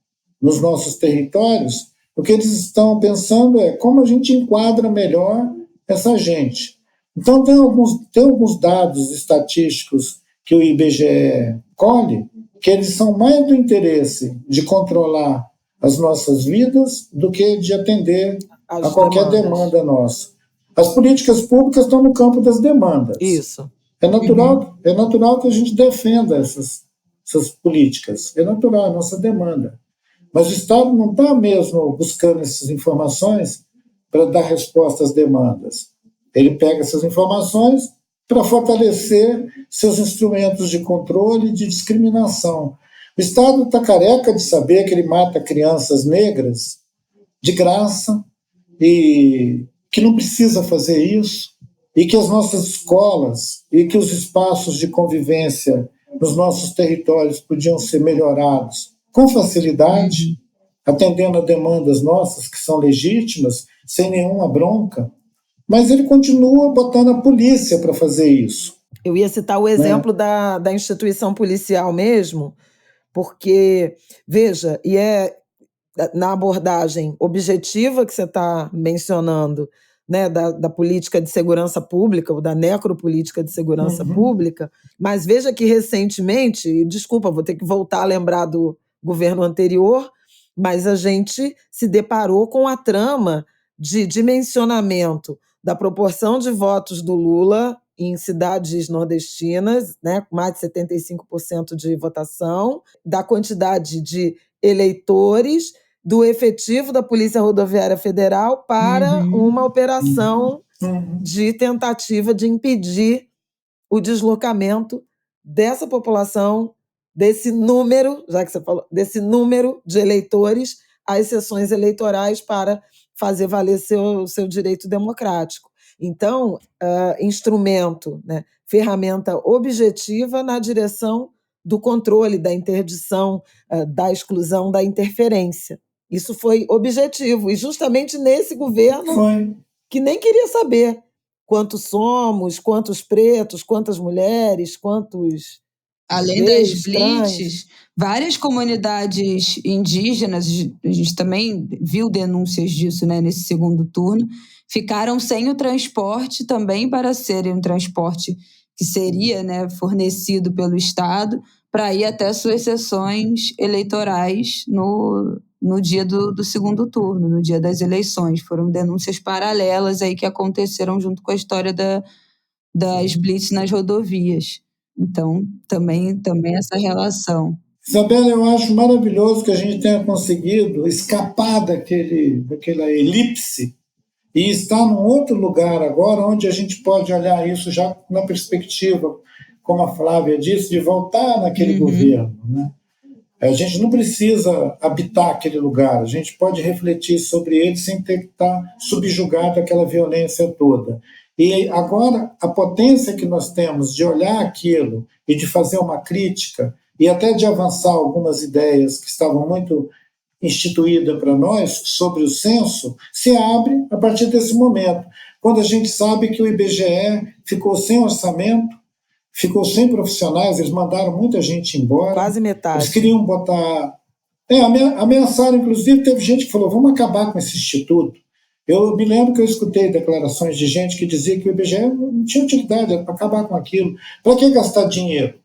nos nossos territórios, o que eles estão pensando é como a gente enquadra melhor essa gente. Então, tem alguns dados estatísticos que o IBGE colhe, que eles são mais do interesse de controlar as nossas vidas do que de atender a qualquer demanda nossa. As políticas públicas estão no campo das demandas. Isso. É natural que a gente defenda essas políticas. É natural, é a nossa demanda. Mas o Estado não está mesmo buscando essas informações para dar resposta às demandas. Ele pega essas informações para fortalecer seus instrumentos de controle e de discriminação. O Estado está careca de saber que ele mata crianças negras de graça e que não precisa fazer isso, e que as nossas escolas e que os espaços de convivência nos nossos territórios podiam ser melhorados com facilidade, atendendo a demandas nossas, que são legítimas, sem nenhuma bronca, mas ele continua botando a polícia para fazer isso. Eu ia citar o exemplo da instituição policial mesmo, porque, veja, e é na abordagem objetiva que você está mencionando, né, da política de segurança pública, ou da necropolítica de segurança pública, mas veja que recentemente, desculpa, vou ter que voltar a lembrar do governo anterior, mas a gente se deparou com a trama de dimensionamento da proporção de votos do Lula em cidades nordestinas, né, com mais de 75% de votação, da quantidade de eleitores, do efetivo da Polícia Rodoviária Federal para uma operação de tentativa de impedir o deslocamento dessa população, desse número, já que você falou, desse número de eleitores às sessões eleitorais para fazer valer seu direito democrático. Então, instrumento, né, ferramenta objetiva na direção do controle, da interdição, da exclusão, da interferência. Isso foi objetivo, e justamente nesse governo que nem queria saber quantos somos, quantos pretos, quantas mulheres, quantos... Além das blitz, várias comunidades indígenas, a gente também viu denúncias disso, né, nesse segundo turno, ficaram sem o transporte também para serem um transporte que seria, né, fornecido pelo Estado para ir até suas sessões eleitorais no dia do segundo turno, no dia das eleições. Foram denúncias paralelas aí que aconteceram junto com a história das blitz nas rodovias. Então, também essa relação. Isabela, eu acho maravilhoso que a gente tenha conseguido escapar daquela elipse e está num outro lugar agora, onde a gente pode olhar isso já na perspectiva, como a Flávia disse, de voltar naquele governo, né? A gente não precisa habitar aquele lugar, a gente pode refletir sobre ele sem ter que estar subjugado àquela violência toda. E agora, a potência que nós temos de olhar aquilo e de fazer uma crítica, e até de avançar algumas ideias que estavam muito instituídas para nós sobre o censo, se abre a partir desse momento, quando a gente sabe que o IBGE ficou sem orçamento, ficou sem profissionais, eles mandaram muita gente embora. Quase metade. Eles queriam botar... ameaçaram, inclusive, teve gente que falou, vamos acabar com esse instituto. Eu me lembro que eu escutei declarações de gente que dizia que o IBGE não tinha utilidade, era para acabar com aquilo. Para que gastar dinheiro?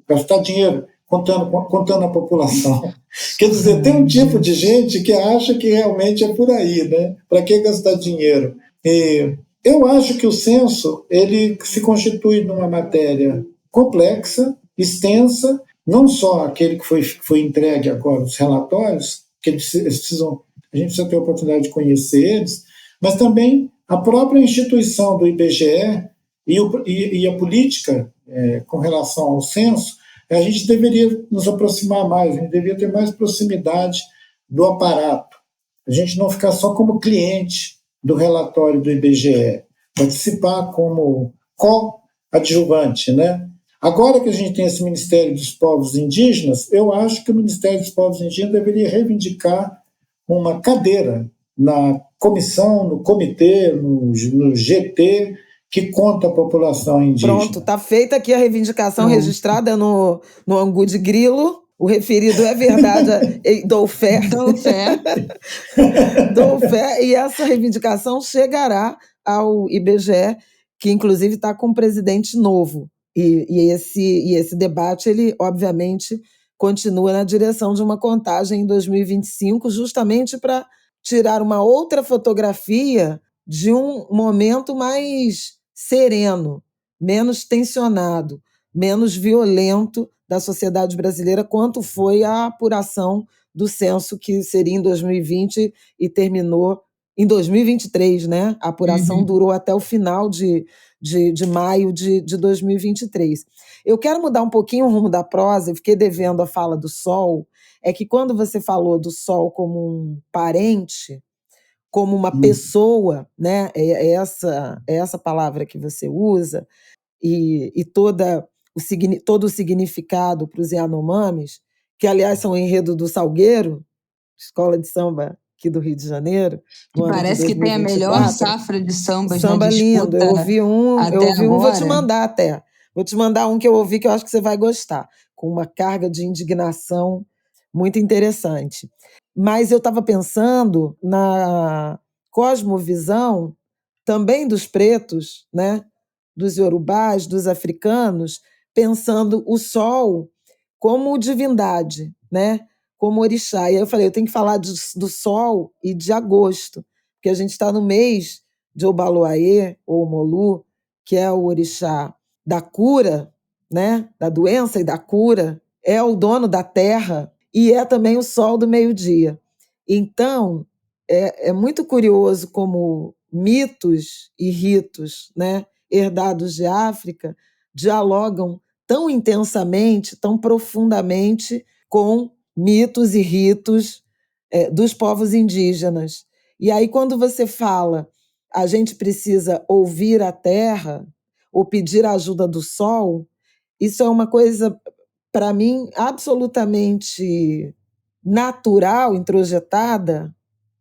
Gastar dinheiro contando a população. Quer dizer, tem um tipo de gente que acha que realmente é por aí, né? Para que gastar dinheiro? Eu acho que o censo ele se constitui numa matéria complexa, extensa, não só aquele que foi entregue agora, os relatórios, que a gente precisa ter a oportunidade de conhecer eles, mas também a própria instituição do IBGE e a política com relação ao censo, a gente deveria nos aproximar mais, a gente deveria ter mais proximidade do aparato, a gente não ficar só como cliente do relatório do IBGE, participar como coadjuvante, né? Agora que a gente tem esse Ministério dos Povos Indígenas, eu acho que o Ministério dos Povos Indígenas deveria reivindicar uma cadeira na comissão, no comitê, no GT, que conta a população indígena. Pronto, está feita aqui a reivindicação registrada no Angu de Grilo. O referido é verdade, dou fé. Dou fé. E essa reivindicação chegará ao IBGE, que inclusive está com um presidente novo. E esse debate, ele obviamente continua na direção de uma contagem em 2025, justamente para tirar uma outra fotografia de um momento mais sereno, menos tensionado, menos violento da sociedade brasileira, quanto foi a apuração do censo, que seria em 2020 e terminou em 2023, né? A apuração durou até o final de maio de 2023. Eu quero mudar um pouquinho o rumo da prosa, eu fiquei devendo a fala do Sol, é que quando você falou do Sol como um parente, como uma pessoa, né? É essa palavra que você usa, e todo o significado para os Yanomamis, que, aliás, são o enredo do Salgueiro, escola de samba aqui do Rio de Janeiro. Que parece que tem a melhor safra de sambas na disputa. Lindo. Eu ouvi um, vou te mandar até. Vou te mandar um que eu ouvi que eu acho que você vai gostar, com uma carga de indignação muito interessante. Mas eu estava pensando na cosmovisão também dos pretos, né? Dos iorubás, dos africanos, pensando o sol como divindade, né? Como orixá. E aí eu falei, eu tenho que falar do sol e de agosto, porque a gente está no mês de Obaloaê, ou Molu, que é o orixá da cura, né? Da doença e da cura, é o dono da terra e é também o sol do meio-dia. Então, é muito curioso como mitos e ritos, né, herdados de África dialogam tão intensamente, tão profundamente com mitos e ritos dos povos indígenas. E aí, quando você fala a gente precisa ouvir a terra ou pedir a ajuda do sol, isso é uma coisa, para mim, absolutamente natural, introjetada,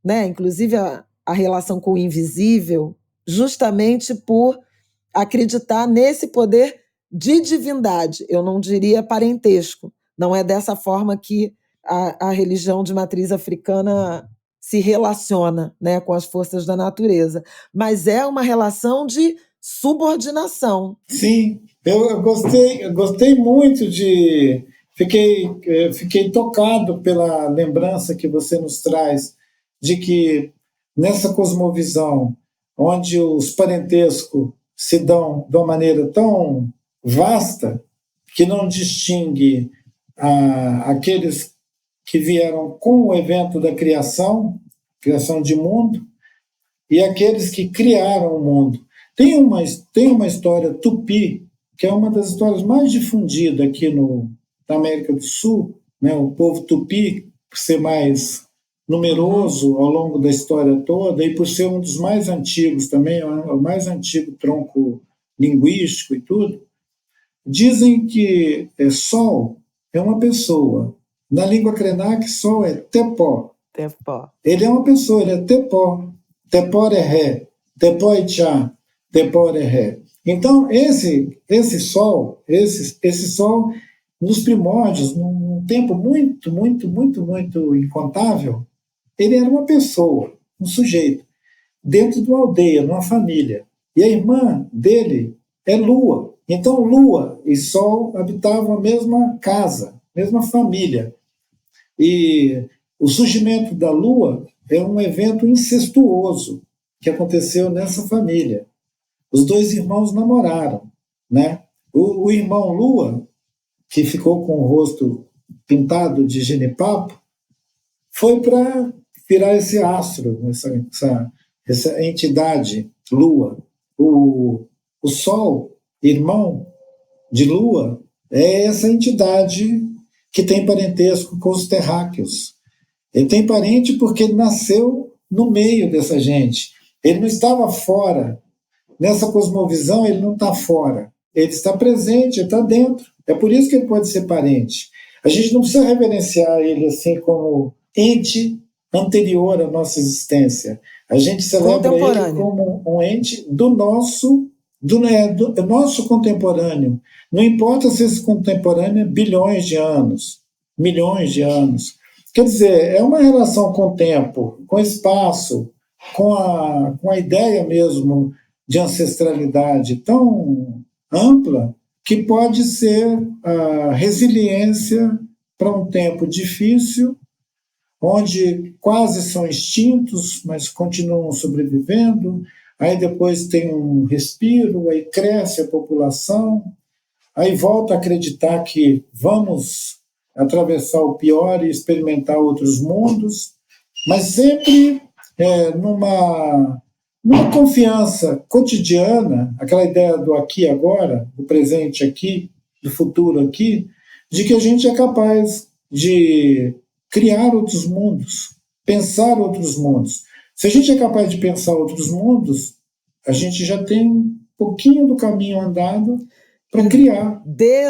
né? Inclusive a relação com o invisível, justamente por acreditar nesse poder de divindade. Eu não diria parentesco. Não é dessa forma que a religião de matriz africana se relaciona, né, com as forças da natureza. Mas é uma relação de subordinação. Sim, eu gostei muito de... Fiquei tocado pela lembrança que você nos traz de que nessa cosmovisão, onde os parentescos se dão de uma maneira tão vasta que não distingue aqueles que vieram com o evento da criação de mundo, e aqueles que criaram o mundo. Tem uma história tupi, que é uma das histórias mais difundidas aqui na América do Sul, né? O povo tupi, por ser mais numeroso ao longo da história toda e por ser um dos mais antigos também, é o mais antigo tronco linguístico e tudo, dizem que Sol é uma pessoa. Na língua Krenak, Sol é Tepó. Tepó. Ele é uma pessoa, ele é Tepó. Tepó é Ré. Tepó é Tchá. Tepó é Ré. Então, esse Sol, esse Sol, nos primórdios, num tempo muito, muito, muito, muito incontável, ele era uma pessoa, um sujeito, dentro de uma aldeia, numa família. E a irmã dele é Lua. Então, Lua e Sol habitavam a mesma casa, mesma família. E o surgimento da Lua é um evento incestuoso que aconteceu nessa família. Os dois irmãos namoraram, né? O irmão Lua, que ficou com o rosto pintado de genipapo, foi para virar esse astro, essa entidade, Lua. O Sol, irmão de Lua, é essa entidade que tem parentesco com os terráqueos. Ele tem parente porque ele nasceu no meio dessa gente. Ele não estava fora. Nessa cosmovisão, ele não está fora. Ele está presente, ele está dentro. É por isso que ele pode ser parente. A gente não precisa reverenciar ele assim como ente anterior à nossa existência. A gente celebra ele como um ente do nosso contemporâneo. Não importa se esse contemporâneo é bilhões de anos, milhões de anos. Quer dizer, é uma relação com o tempo, com o espaço, com a ideia mesmo de ancestralidade tão ampla que pode ser a resiliência para um tempo difícil, onde quase são extintos, mas continuam sobrevivendo. Aí depois tem um respiro, aí cresce a população, aí volta a acreditar que vamos atravessar o pior e experimentar outros mundos, mas sempre numa confiança cotidiana, aquela ideia do aqui e agora, do presente aqui, do futuro aqui, de que a gente é capaz de criar outros mundos, pensar outros mundos. Se a gente é capaz de pensar outros mundos, a gente já tem um pouquinho do caminho andado para criar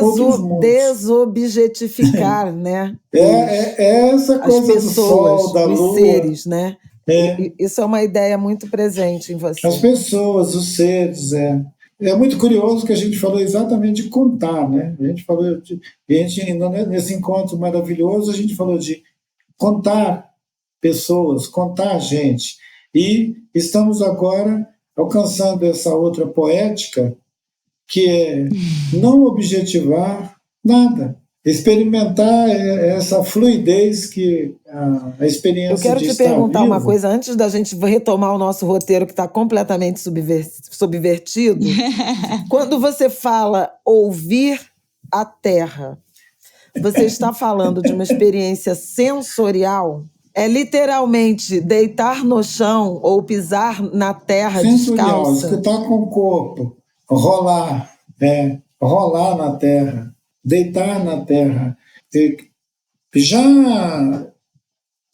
outros mundos. Desobjetificar, né? É essa coisa as pessoas, do sol, da lua. Os seres, né? Isso é uma ideia muito presente em você. As pessoas, os seres, É muito curioso que a gente falou exatamente de contar, né? Nesse encontro maravilhoso, a gente falou de contar pessoas, contar gente. E estamos agora alcançando essa outra poética, que é não objetivar nada. Experimentar essa fluidez que a experiência de estar vivo. Eu quero te perguntar uma coisa, antes da gente retomar o nosso roteiro que está completamente subvertido. Quando você fala ouvir a terra, você está falando de uma experiência sensorial? É literalmente deitar no chão ou pisar na terra sensorial, descalça? Escutar com o corpo, rolar na terra. Deitar na terra.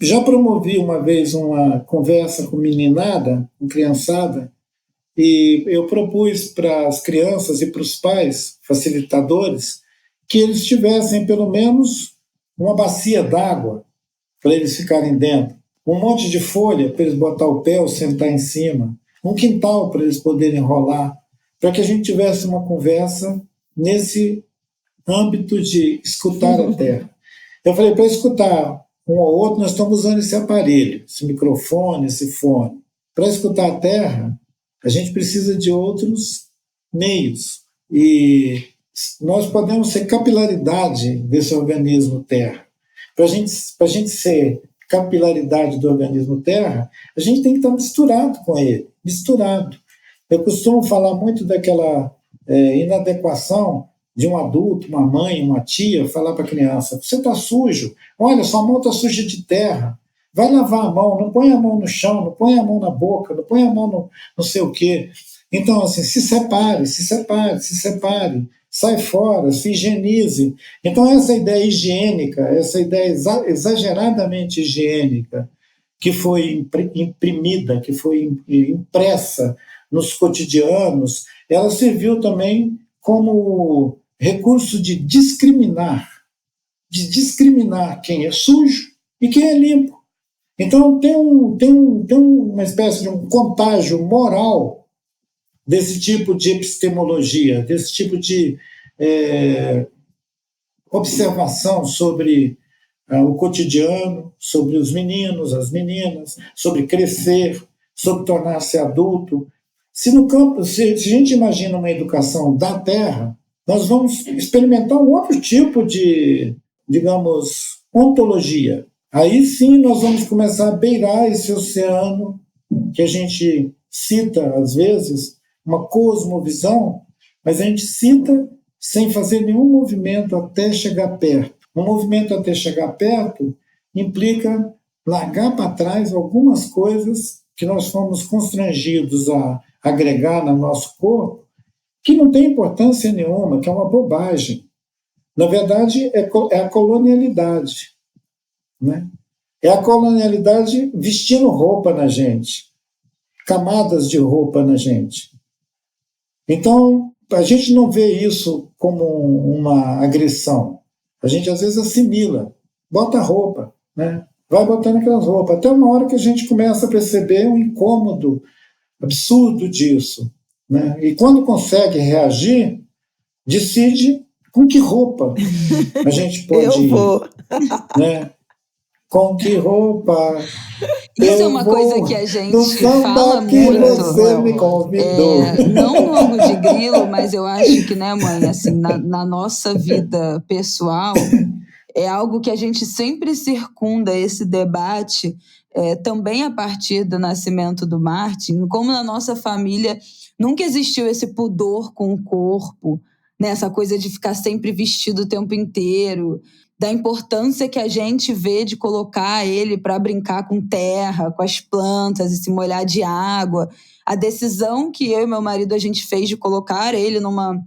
Já promovi uma vez uma conversa com meninada, com criançada, e eu propus para as crianças e para os pais, facilitadores, que eles tivessem pelo menos uma bacia d'água para eles ficarem dentro, um monte de folha para eles botar o pé ou sentar em cima, um quintal para eles poderem rolar, para que a gente tivesse uma conversa nesse âmbito de escutar a terra. Eu falei, para escutar um ao outro, nós estamos usando esse aparelho, esse microfone, esse fone. Para escutar a terra, a gente precisa de outros meios. E nós podemos ser capilaridade desse organismo terra. Para a gente ser capilaridade do organismo terra, a gente tem que estar misturado com ele, misturado. Eu costumo falar muito daquela inadequação de um adulto, uma mãe, uma tia, falar para a criança, você está sujo, olha, sua mão está suja de terra, vai lavar a mão, não põe a mão no chão, não põe a mão na boca, não põe a mão no não sei o quê. Então, assim, se separe, sai fora, se higienize. Então, essa ideia higiênica, essa ideia exageradamente higiênica, que foi imprimida, que foi impressa nos cotidianos, ela serviu também como recurso de discriminar quem é sujo e quem é limpo. Então, tem uma espécie de um contágio moral desse tipo de epistemologia, desse tipo de observação sobre o cotidiano, sobre os meninos, as meninas, sobre crescer, sobre tornar-se adulto. Se a gente imagina uma educação da terra, nós vamos experimentar um outro tipo de, digamos, ontologia. Aí sim nós vamos começar a beirar esse oceano que a gente cita, às vezes, uma cosmovisão, mas a gente cita sem fazer nenhum movimento até chegar perto. Um movimento até chegar perto implica largar para trás algumas coisas que nós fomos constrangidos a agregar no nosso corpo, que não tem importância nenhuma, que é uma bobagem. Na verdade, é a colonialidade, né? É a colonialidade vestindo roupa na gente, camadas de roupa na gente. Então, a gente não vê isso como uma agressão. A gente, às vezes, assimila, bota roupa, né? Vai botando aquelas roupas, até uma hora que a gente começa a perceber um incômodo absurdo disso, né? E quando consegue reagir, decide com que roupa a gente pode ir, né? Com que roupa? Isso é uma coisa que a gente fala muito. Você me convidou. Não no ângulo de grilo, mas eu acho que, né, mãe, assim, na nossa vida pessoal, é algo que a gente sempre circunda esse debate, também a partir do nascimento do Martin, como na nossa família nunca existiu esse pudor com o corpo, né, essa coisa de ficar sempre vestido o tempo inteiro, da importância que a gente vê de colocar ele para brincar com terra, com as plantas e se molhar de água. A decisão que eu e meu marido a gente fez de colocar ele numa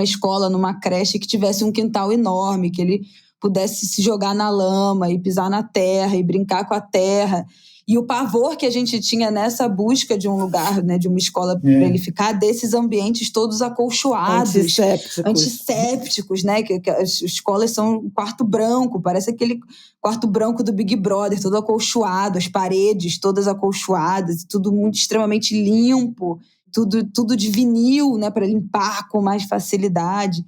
escola, numa creche que tivesse um quintal enorme, que ele pudesse se jogar na lama e pisar na terra e brincar com a terra. E o pavor que a gente tinha nessa busca de um lugar, né, de uma escola para ele ficar, desses ambientes todos acolchoados. Antissépticos, né? Que as escolas são um quarto branco, parece aquele quarto branco do Big Brother, todo acolchoado, as paredes todas acolchoadas, tudo muito extremamente limpo, tudo de vinil, né, para limpar com mais facilidade.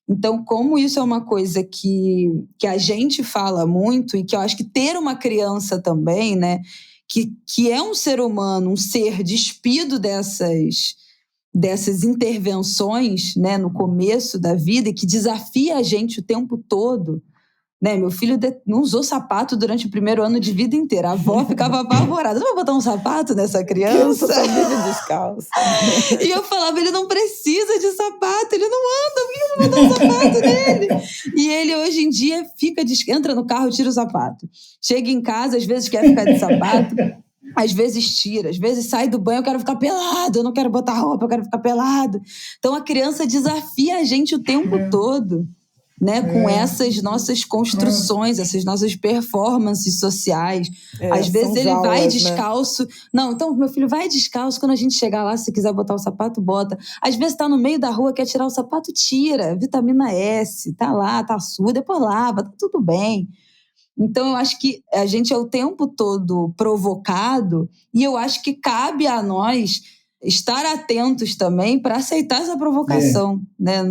Então, como isso é uma coisa que a gente fala muito e que eu acho que ter uma criança também, né, que é um ser humano, um ser despido dessas intervenções, né, no começo da vida e que desafia a gente o tempo todo, né? Meu filho não usou sapato durante o primeiro ano de vida inteira. A avó ficava apavorada. Não vai botar um sapato nessa criança? Só vive descalço. E eu falava, ele não precisa de sapato, ele não anda, por que eu vou botar um sapato nele? E ele, hoje em dia, entra no carro, tira o sapato. Chega em casa, às vezes quer ficar de sapato, às vezes tira, às vezes sai do banho, eu quero ficar pelado, eu não quero botar roupa, eu quero ficar pelado. Então a criança desafia a gente o tempo todo, né, com essas nossas construções, essas nossas performances sociais. Às vezes ele vai descalço. Né? Não, então meu filho vai descalço, quando a gente chegar lá, se quiser botar o sapato, bota. Às vezes tá no meio da rua, quer tirar o sapato, tira. Vitamina S, tá lá, tá sujo, depois lava, tá tudo bem. Então eu acho que a gente é o tempo todo provocado e eu acho que cabe a nós estar atentos também para aceitar essa provocação, né?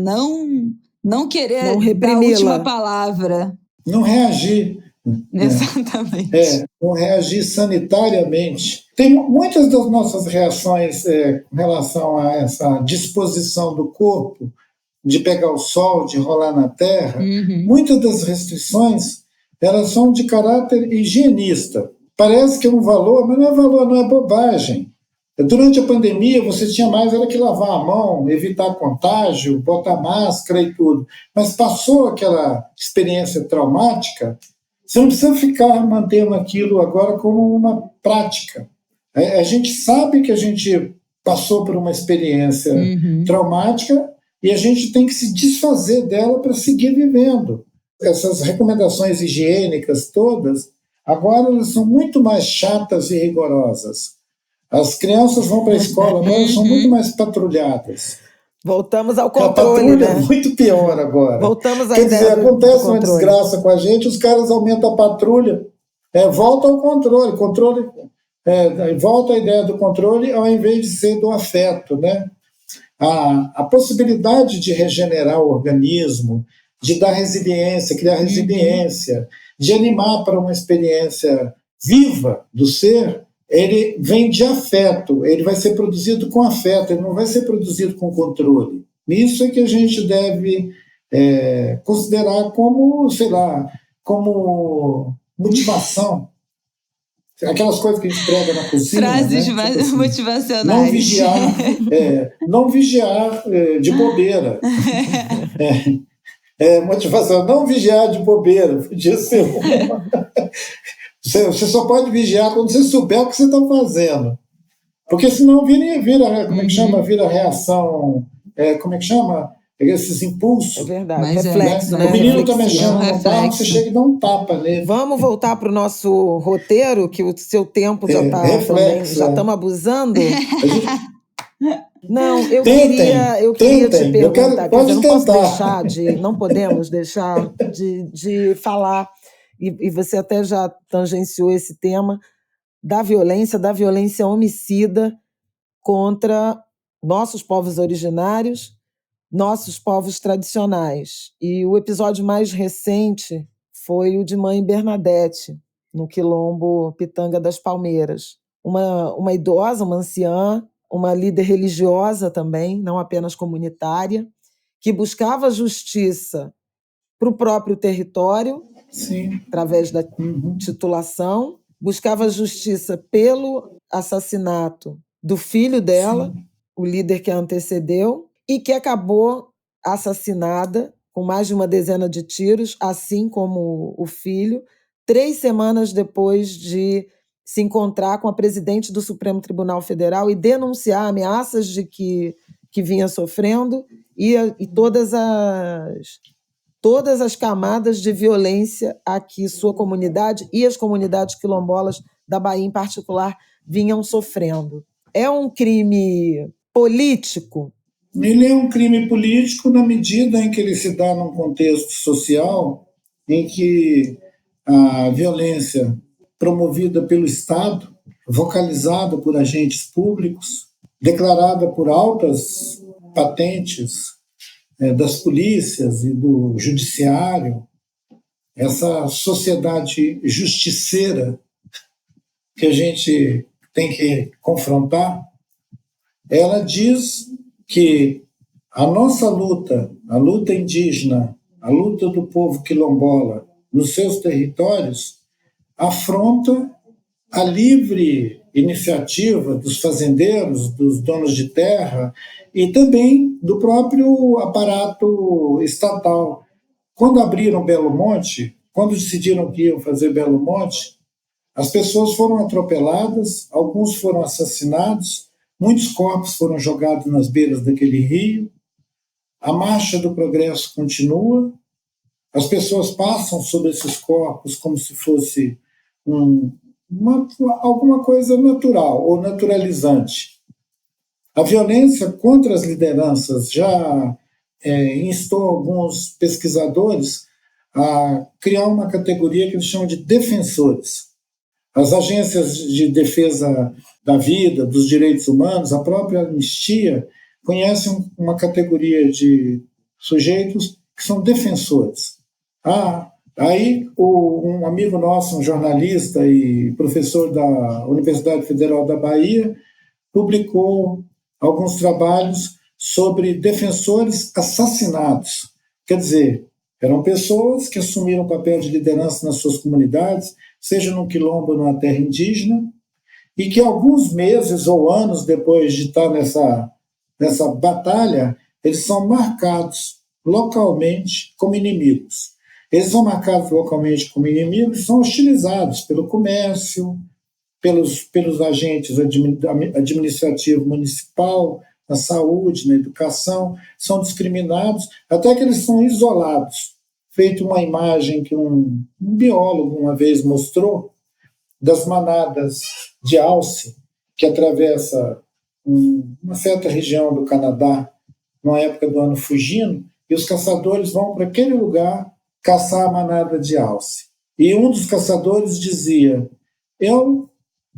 Não querer dar a última palavra. Não reagir. Exatamente. Não reagir sanitariamente. Tem muitas das nossas reações com relação a essa disposição do corpo de pegar o sol, de rolar na terra, muitas das restrições elas são de caráter higienista. Parece que é um valor, mas não é valor, não é bobagem. Durante a pandemia, você tinha mais era que lavar a mão, evitar contágio, botar máscara e tudo. Mas passou aquela experiência traumática, Você não precisa ficar mantendo aquilo agora como uma prática. A gente sabe que a gente passou por uma experiência traumática e a gente tem que se desfazer dela para seguir vivendo. Essas recomendações higiênicas todas, agora elas são muito mais chatas e rigorosas. As crianças vão para a escola, agora são muito mais patrulhadas. Voltamos ao controle, a patrulha é muito pior agora. Voltamos à Quer dizer, acontece uma controle. desgraça com a gente, os caras aumentam a patrulha, volta ao controle, volta a ideia do controle ao invés de ser do afeto, né? A possibilidade de regenerar o organismo, de dar resiliência, criar resiliência, de animar para uma experiência viva do ser, ele vem de afeto, ele vai ser produzido com afeto, ele não vai ser produzido com controle. Isso é que a gente deve considerar como, sei lá, como motivação. Aquelas coisas que a gente prega na cozinha. Frases, né? tipo assim, motivacionais. Não vigiar de bobeira. Motivação, não vigiar de bobeira. Podia ser uma... Você só pode vigiar quando você souber o que você está fazendo. Porque senão vira como é que chama? Vira reação, como é que chama? Esses impulsos. É verdade, mas reflexo, né? O menino está mexendo no carro, você chega e dá um tapa nele. Vamos voltar para o nosso roteiro, que o seu tempo já está também, já estamos abusando. Não, eu queria te perguntar, não podemos deixar de falar, e você até já tangenciou esse tema, da violência homicida contra nossos povos originários, nossos povos tradicionais. E o episódio mais recente foi o de Mãe Bernadette, no quilombo Pitanga das Palmeiras. Uma idosa, uma anciã, uma líder religiosa também, não apenas comunitária, que buscava justiça para o próprio território, sim, através da titulação, buscava justiça pelo assassinato do filho dela, sim, o líder que a antecedeu, e que acabou assassinada com mais de uma dezena de tiros, assim como o filho, 3 semanas depois de se encontrar com a presidente do Supremo Tribunal Federal e denunciar ameaças de que vinha sofrendo e todas as camadas de violência a que sua comunidade e as comunidades quilombolas da Bahia, em particular, vinham sofrendo. É um crime político? Ele é um crime político na medida em que ele se dá num contexto social em que a violência promovida pelo Estado, vocalizada por agentes públicos, declarada por altas patentes das polícias e do judiciário, essa sociedade justiceira que a gente tem que confrontar, ela diz que a nossa luta, a luta indígena, a luta do povo quilombola nos seus territórios, afronta a livre iniciativa dos fazendeiros, dos donos de terra e também do próprio aparato estatal. Quando abriram Belo Monte, quando decidiram que iam fazer Belo Monte, as pessoas foram atropeladas, alguns foram assassinados, muitos corpos foram jogados nas beiras daquele rio, a marcha do progresso continua, as pessoas passam sobre esses corpos como se fosse alguma coisa natural ou naturalizante. A violência contra as lideranças já instou alguns pesquisadores a criar uma categoria que eles chamam de defensores. As agências de defesa da vida, dos direitos humanos, a própria Anistia, conhecem uma categoria de sujeitos que são defensores. Aí um amigo nosso, um jornalista e professor da Universidade Federal da Bahia, publicou alguns trabalhos sobre defensores assassinados. Quer dizer, eram pessoas que assumiram o papel de liderança nas suas comunidades, seja no quilombo ou numa terra indígena, e que alguns meses ou anos depois de estar nessa batalha, eles são marcados localmente como inimigos. Eles são marcados localmente como inimigos, são hostilizados pelo comércio, pelos agentes administrativos municipal, na saúde, na educação, são discriminados, até que eles são isolados. Feito uma imagem que um biólogo uma vez mostrou, das manadas de alce, que atravessa uma certa região do Canadá, na época do ano fugindo, e os caçadores vão para aquele lugar caçar a manada de alce. E um dos caçadores dizia: eu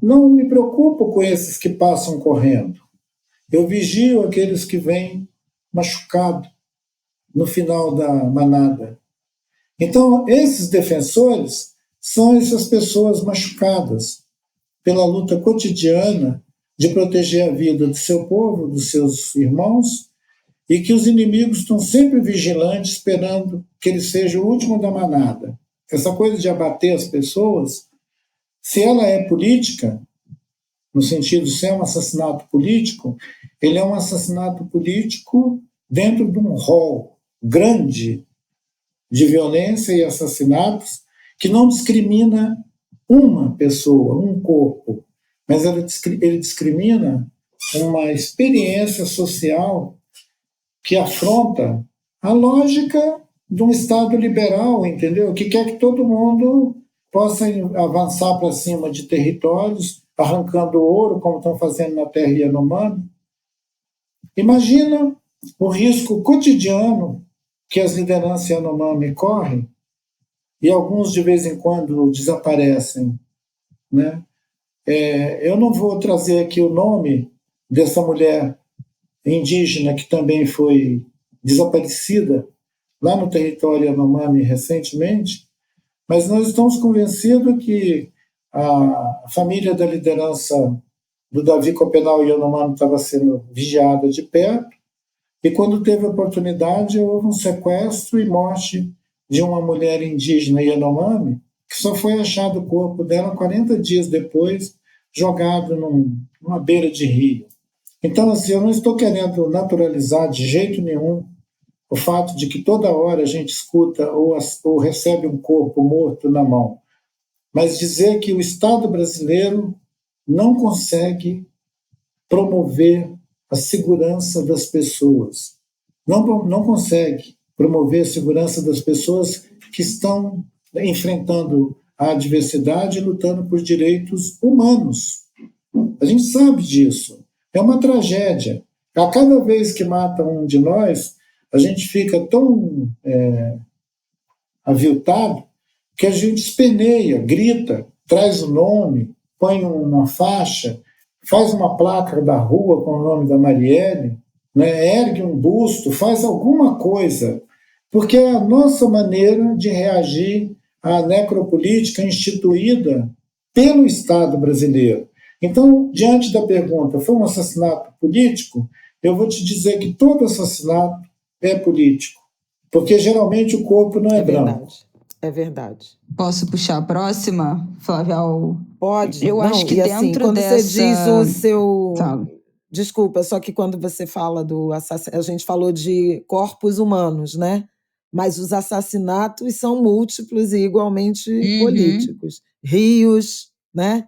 não me preocupo com esses que passam correndo, eu vigio aqueles que vêm machucados no final da manada. Então, esses defensores são essas pessoas machucadas pela luta cotidiana de proteger a vida do seu povo, dos seus irmãos, e que os inimigos estão sempre vigilantes, esperando que ele seja o último da manada. Essa coisa de abater as pessoas, se ela é política, no sentido de ser um assassinato político, ele é um assassinato político dentro de um rol grande de violência e assassinatos que não discrimina uma pessoa, um corpo, mas ele discrimina uma experiência social que afronta a lógica de um Estado liberal, entendeu? Que quer que todo mundo possa avançar para cima de territórios, arrancando ouro, como estão fazendo na terra Yanomami. Imagina o risco cotidiano que as lideranças Yanomami correm, e alguns de vez em quando desaparecem, né? Eu não vou trazer aqui o nome dessa mulher indígena que também foi desaparecida lá no território Yanomami recentemente, mas nós estamos convencidos que a família da liderança do Davi Copenau Yanomami estava sendo vigiada de perto, e quando teve a oportunidade, houve um sequestro e morte de uma mulher indígena Yanomami, que só foi achado o corpo dela 40 dias depois, jogado numa beira de rio. Então, assim, eu não estou querendo naturalizar de jeito nenhum o fato de que toda hora a gente escuta ou recebe um corpo morto na mão, mas dizer que o Estado brasileiro não consegue promover a segurança das pessoas, não consegue promover a segurança das pessoas que estão enfrentando a adversidade e lutando por direitos humanos. A gente sabe disso. É uma tragédia. A cada vez que mata um de nós, a gente fica tão aviltado que a gente esperneia, grita, traz o nome, põe uma faixa, faz uma placa da rua com o nome da Marielle, né, ergue um busto, faz alguma coisa, porque é a nossa maneira de reagir à necropolítica instituída pelo Estado brasileiro. Então, diante da pergunta, foi um assassinato político? Eu vou te dizer que todo assassinato é político, porque geralmente o corpo não é branco. É verdade. Posso puxar a próxima, Flávia? Pode. Eu acho que e dentro quando dessa... você diz o seu... Fala. Desculpa, só que quando você fala do assassinato, a gente falou de corpos humanos, né? Mas os assassinatos são múltiplos e igualmente políticos. Rios, né?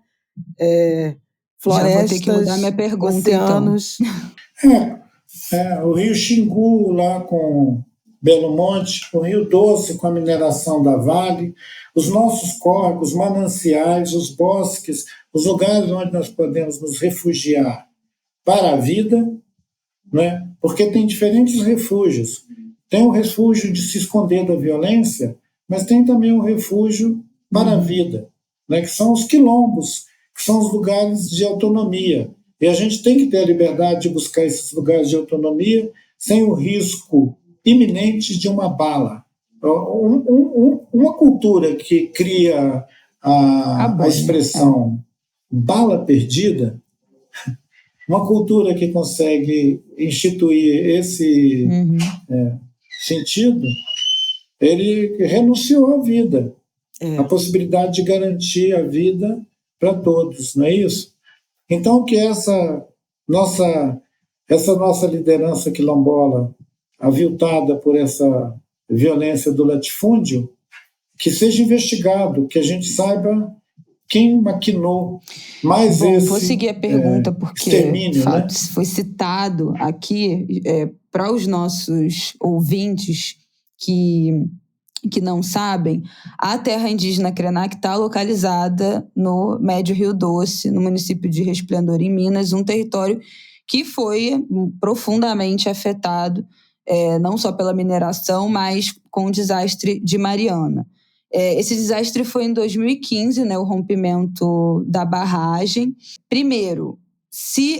Florestas, já vou ter que mudar minha pergunta, oceanos. O Rio Xingu, lá com Belo Monte, o Rio Doce, com a mineração da Vale, os nossos córregos, os mananciais, os bosques, os lugares onde nós podemos nos refugiar para a vida, né? Porque tem diferentes refúgios. Tem o refúgio de se esconder da violência, mas tem também o refúgio para a vida, né? Que são os quilombos, que são os lugares de autonomia. E a gente tem que ter a liberdade de buscar esses lugares de autonomia sem o risco iminente de uma bala. Uma cultura que cria a expressão bala perdida, uma cultura que consegue instituir esse sentido, ele renunciou à vida, a possibilidade de garantir a vida para todos, não é isso? Então, que essa nossa liderança quilombola, aviltada por essa violência do latifúndio, que seja investigado, que a gente saiba quem maquinou mais esse vou seguir a pergunta, porque extermínio, né? foi citado aqui para os nossos ouvintes que não sabem, a terra indígena Krenak está localizada no Médio Rio Doce, no município de Resplendor, em Minas, um território que foi profundamente afetado, não só pela mineração, mas com o desastre de Mariana. Esse desastre foi em 2015, né, o rompimento da barragem. Primeiro, se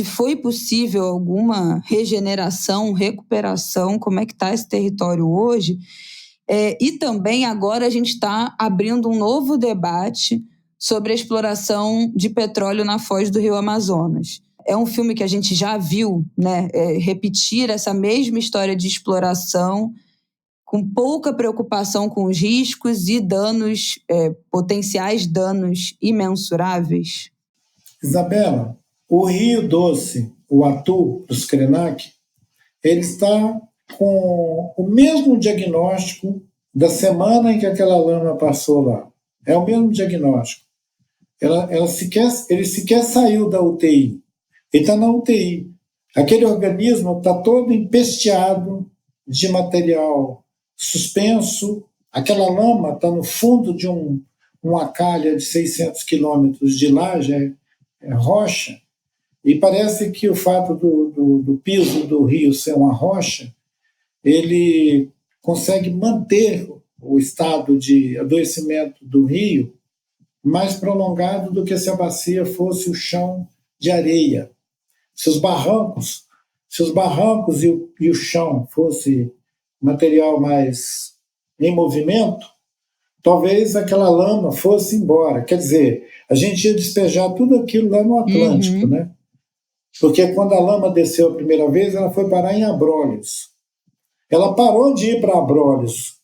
foi possível alguma regeneração, recuperação, como é que está esse território hoje? E também agora a gente está abrindo um novo debate sobre a exploração de petróleo na foz do Rio Amazonas. É um filme que a gente já viu, né, repetir essa mesma história de exploração, com pouca preocupação com os riscos e danos, potenciais danos imensuráveis? Isabela, o Rio Doce, o Atu, os Krenak, ele está com o mesmo diagnóstico da semana em que aquela lama passou lá. É o mesmo diagnóstico. Ele sequer saiu da UTI. Ele está na UTI. Aquele organismo está todo empesteado de material suspenso. Aquela lama está no fundo de uma calha de 600 quilômetros de lá, já é rocha, e parece que o fato do piso do rio ser uma rocha, ele consegue manter o estado de adoecimento do rio mais prolongado do que se a bacia fosse o chão de areia. Se os barrancos e o chão fosse material mais em movimento, talvez aquela lama fosse embora. Quer dizer, a gente ia despejar tudo aquilo lá no Atlântico, né? Porque quando a lama desceu a primeira vez, ela foi parar em Abrolhos. Ela parou de ir para Abrolhos,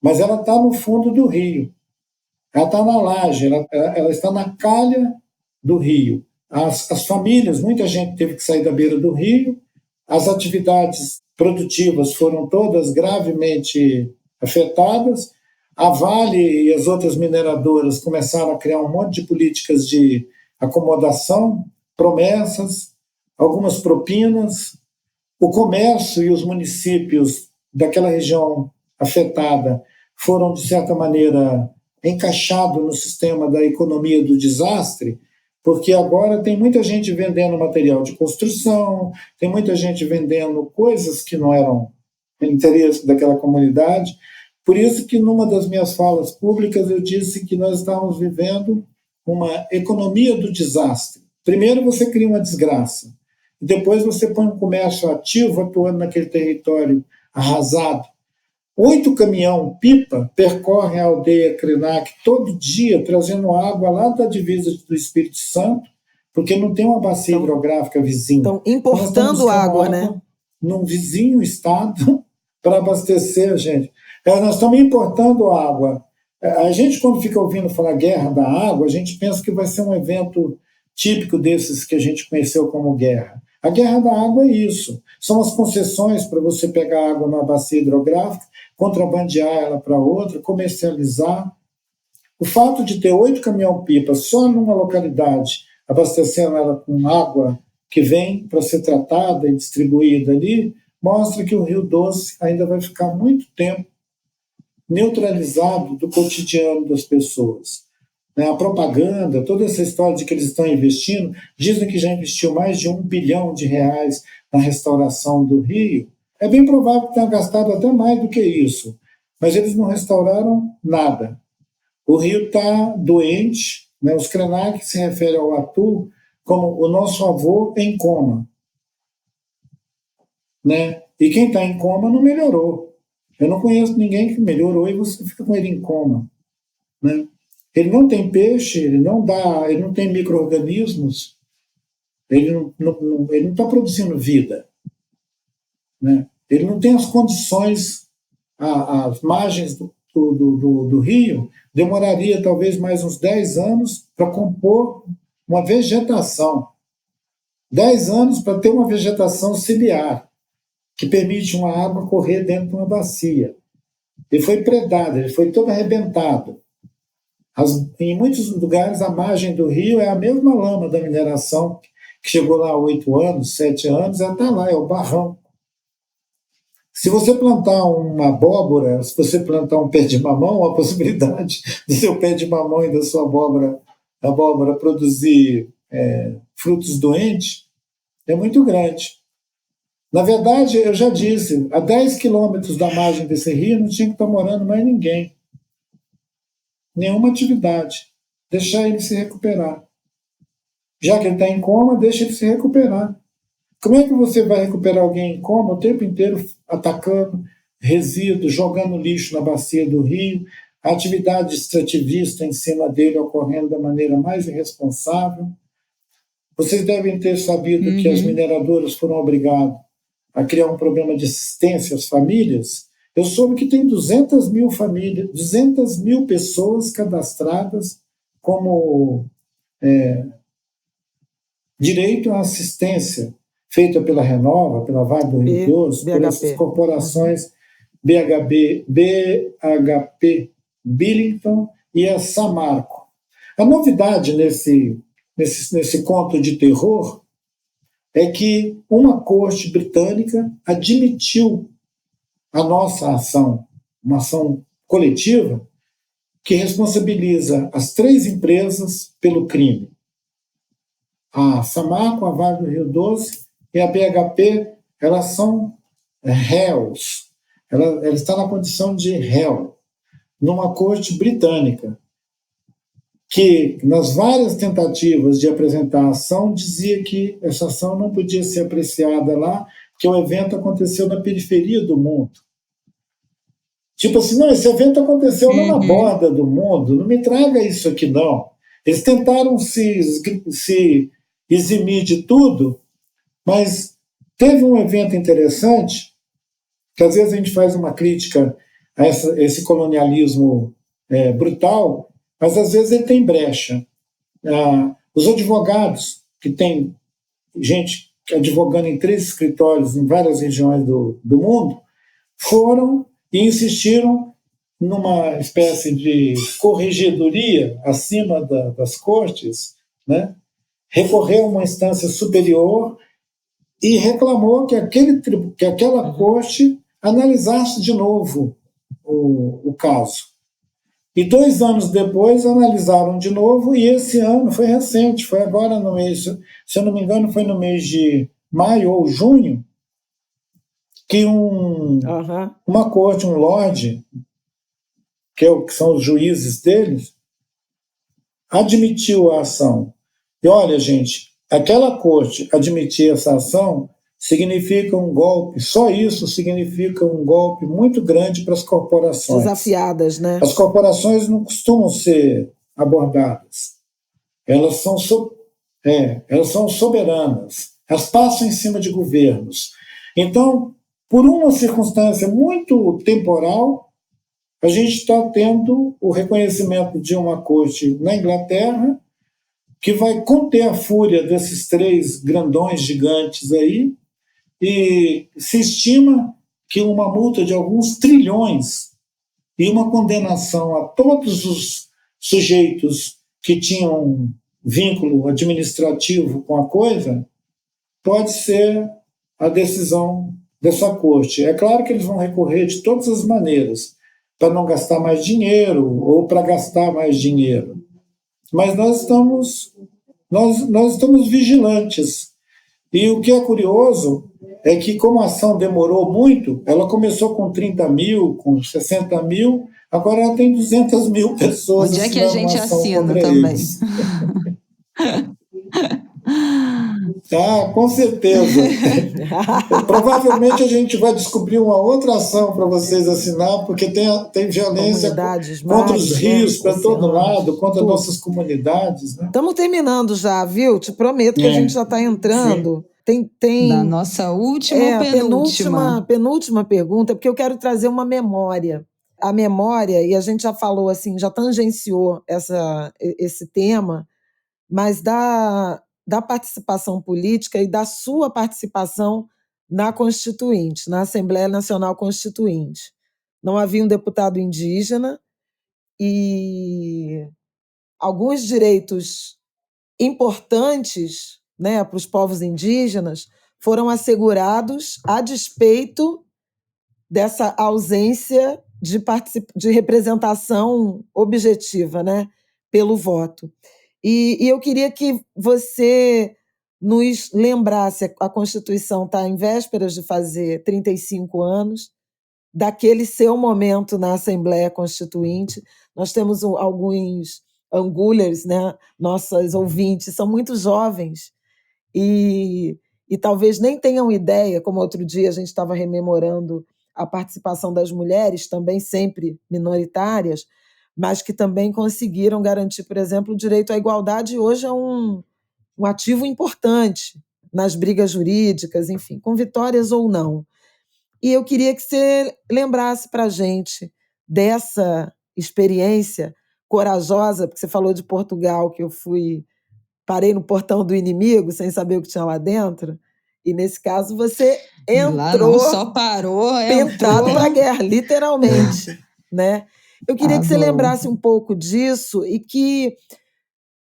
mas ela está no fundo do rio. Ela está na laje, ela está na calha do rio. As famílias, muita gente teve que sair da beira do rio, as atividades produtivas foram todas gravemente afetadas, a Vale e as outras mineradoras começaram a criar um monte de políticas de acomodação, promessas, algumas propinas. O comércio e os municípios daquela região afetada foram, de certa maneira, encaixados no sistema da economia do desastre, porque agora tem muita gente vendendo material de construção, tem muita gente vendendo coisas que não eram interesse daquela comunidade. Por isso que numa das minhas falas públicas eu disse que nós estamos vivendo uma economia do desastre. Primeiro você cria uma desgraça, e depois você põe um comércio ativo atuando naquele território arrasado. 8 caminhão-pipa percorrem a aldeia Krenak todo dia, trazendo água lá da divisa do Espírito Santo, porque não tem uma bacia hidrográfica vizinha. Estão importando água, né? Num vizinho estado para abastecer a gente. Nós estamos importando água. A gente, quando fica ouvindo falar guerra da água, a gente pensa que vai ser um evento típico desses que a gente conheceu como guerra. A guerra da água é isso. São as concessões para você pegar água numa bacia hidrográfica, contrabandear ela para outra, comercializar. O fato de ter 8 caminhão-pipas só numa localidade, abastecendo ela com água que vem para ser tratada e distribuída ali, mostra que o Rio Doce ainda vai ficar muito tempo neutralizado do cotidiano das pessoas. A propaganda, toda essa história de que eles estão investindo, dizem que já investiu mais de R$1 bilhão na restauração do Rio. É bem provável que tenham gastado até mais do que isso, mas eles não restauraram nada. O rio está doente, né? Os Krenak se referem ao Atu como o nosso avô em coma. Né? E quem está em coma não melhorou. Eu não conheço ninguém que melhorou e você fica com ele em coma. Né? Ele não tem peixe, ele não tem micro-organismos, ele não está produzindo vida. Né? Ele não tem as condições, as margens do rio demoraria talvez mais uns 10 anos para compor uma vegetação. 10 anos para ter uma vegetação ciliar, que permite uma água correr dentro de uma bacia. Ele foi predado, ele foi todo arrebentado. Em muitos lugares, a margem do rio é a mesma lama da mineração, que chegou lá há 8 anos, 7 anos, ela está lá, é o barrão. Se você plantar uma abóbora, se você plantar um pé de mamão, a possibilidade do seu pé de mamão e da sua abóbora produzir frutos doentes é muito grande. Na verdade, eu já disse, a 10 quilômetros da margem desse rio não tinha que estar morando mais ninguém. Nenhuma atividade. Deixar ele se recuperar. Já que ele está em coma, deixa ele se recuperar. Como é que você vai recuperar alguém em coma o tempo inteiro atacando resíduos, jogando lixo na bacia do rio, a atividade extrativista em cima dele ocorrendo da maneira mais irresponsável? Vocês devem ter sabido que as mineradoras foram obrigadas a criar um programa de assistência às famílias. Eu soube que tem 200 mil famílias, 200 mil pessoas cadastradas como direito à assistência, feita pela Renova, pela Vale do Rio Doce, por essas corporações BHP, Billington e a Samarco. A novidade nesse conto de terror é que uma corte britânica admitiu a nossa ação, uma ação coletiva, que responsabiliza as 3 empresas pelo crime. A Samarco, a Vale do Rio Doce e a BHP, elas são réus. Ela está na condição de réu, numa corte britânica, que, nas várias tentativas de apresentar a ação, dizia que essa ação não podia ser apreciada lá, porque o evento aconteceu na periferia do mundo. Tipo assim, não, esse evento aconteceu lá na borda do mundo, não me traga isso aqui, não. Eles tentaram se eximir de tudo, mas teve um evento interessante, que às vezes a gente faz uma crítica a esse colonialismo brutal, mas às vezes ele tem brecha. Os advogados, que tem gente advogando em 3 escritórios em várias regiões do mundo, foram e insistiram numa espécie de corregedoria acima das cortes, né? Recorreu a uma instância superior e reclamou que aquela corte analisasse de novo o caso. E 2 anos depois analisaram de novo, e esse ano foi recente, foi agora no mês, se eu não me engano, foi no mês de maio ou junho, que uma corte, um lorde, que são os juízes deles, admitiu a ação. E olha, gente, aquela corte admitir essa ação significa um golpe, só isso significa um golpe muito grande para as corporações. Desafiadas, né? As corporações não costumam ser abordadas. Elas são soberanas. Elas passam em cima de governos. Então, por uma circunstância muito temporal, a gente está tendo o reconhecimento de uma corte na Inglaterra que vai conter a fúria desses 3 grandões gigantes aí, e se estima que uma multa de alguns trilhões e uma condenação a todos os sujeitos que tinham vínculo administrativo com a coisa pode ser a decisão dessa corte. É claro que eles vão recorrer de todas as maneiras para não gastar mais dinheiro ou para gastar mais dinheiro. Mas nós estamos vigilantes. E o que é curioso é que, como a ação demorou muito, ela começou com 30 mil, com 60 mil, agora ela tem 200 mil pessoas. Onde é que a gente assina também? Com certeza. Provavelmente a gente vai descobrir uma outra ação para vocês assinar, porque tem violência contra os rios para todo lado, contra nossas comunidades. Estamos terminando já, viu? Te prometo que a gente já está entrando. Tem da nossa última penúltima pergunta, porque eu quero trazer uma memória. A memória, e a gente já falou assim, já tangenciou esse tema, mas da participação política e da sua participação na Constituinte, na Assembleia Nacional Constituinte. não havia um deputado indígena e alguns direitos importantes, né, para os povos indígenas foram assegurados a despeito dessa ausência de representação objetiva, né, pelo voto. E eu queria que você nos lembrasse, a Constituição está em vésperas de fazer 35 anos, daquele seu momento na Assembleia Constituinte. Nós temos alguns angulers, né, nossas ouvintes, são muito jovens e talvez nem tenham ideia, como outro dia a gente estava rememorando a participação das mulheres, também sempre minoritárias, mas que também conseguiram garantir, por exemplo, o direito à igualdade, e hoje é um ativo importante nas brigas jurídicas, enfim, com vitórias ou não. E eu queria que você lembrasse para a gente dessa experiência corajosa, porque você falou de Portugal, que eu parei no portão do inimigo, sem saber o que tinha lá dentro, e nesse caso você entrou... Lá não só parou, pentado para a guerra, literalmente. Né? Eu queria que você lembrasse um pouco disso e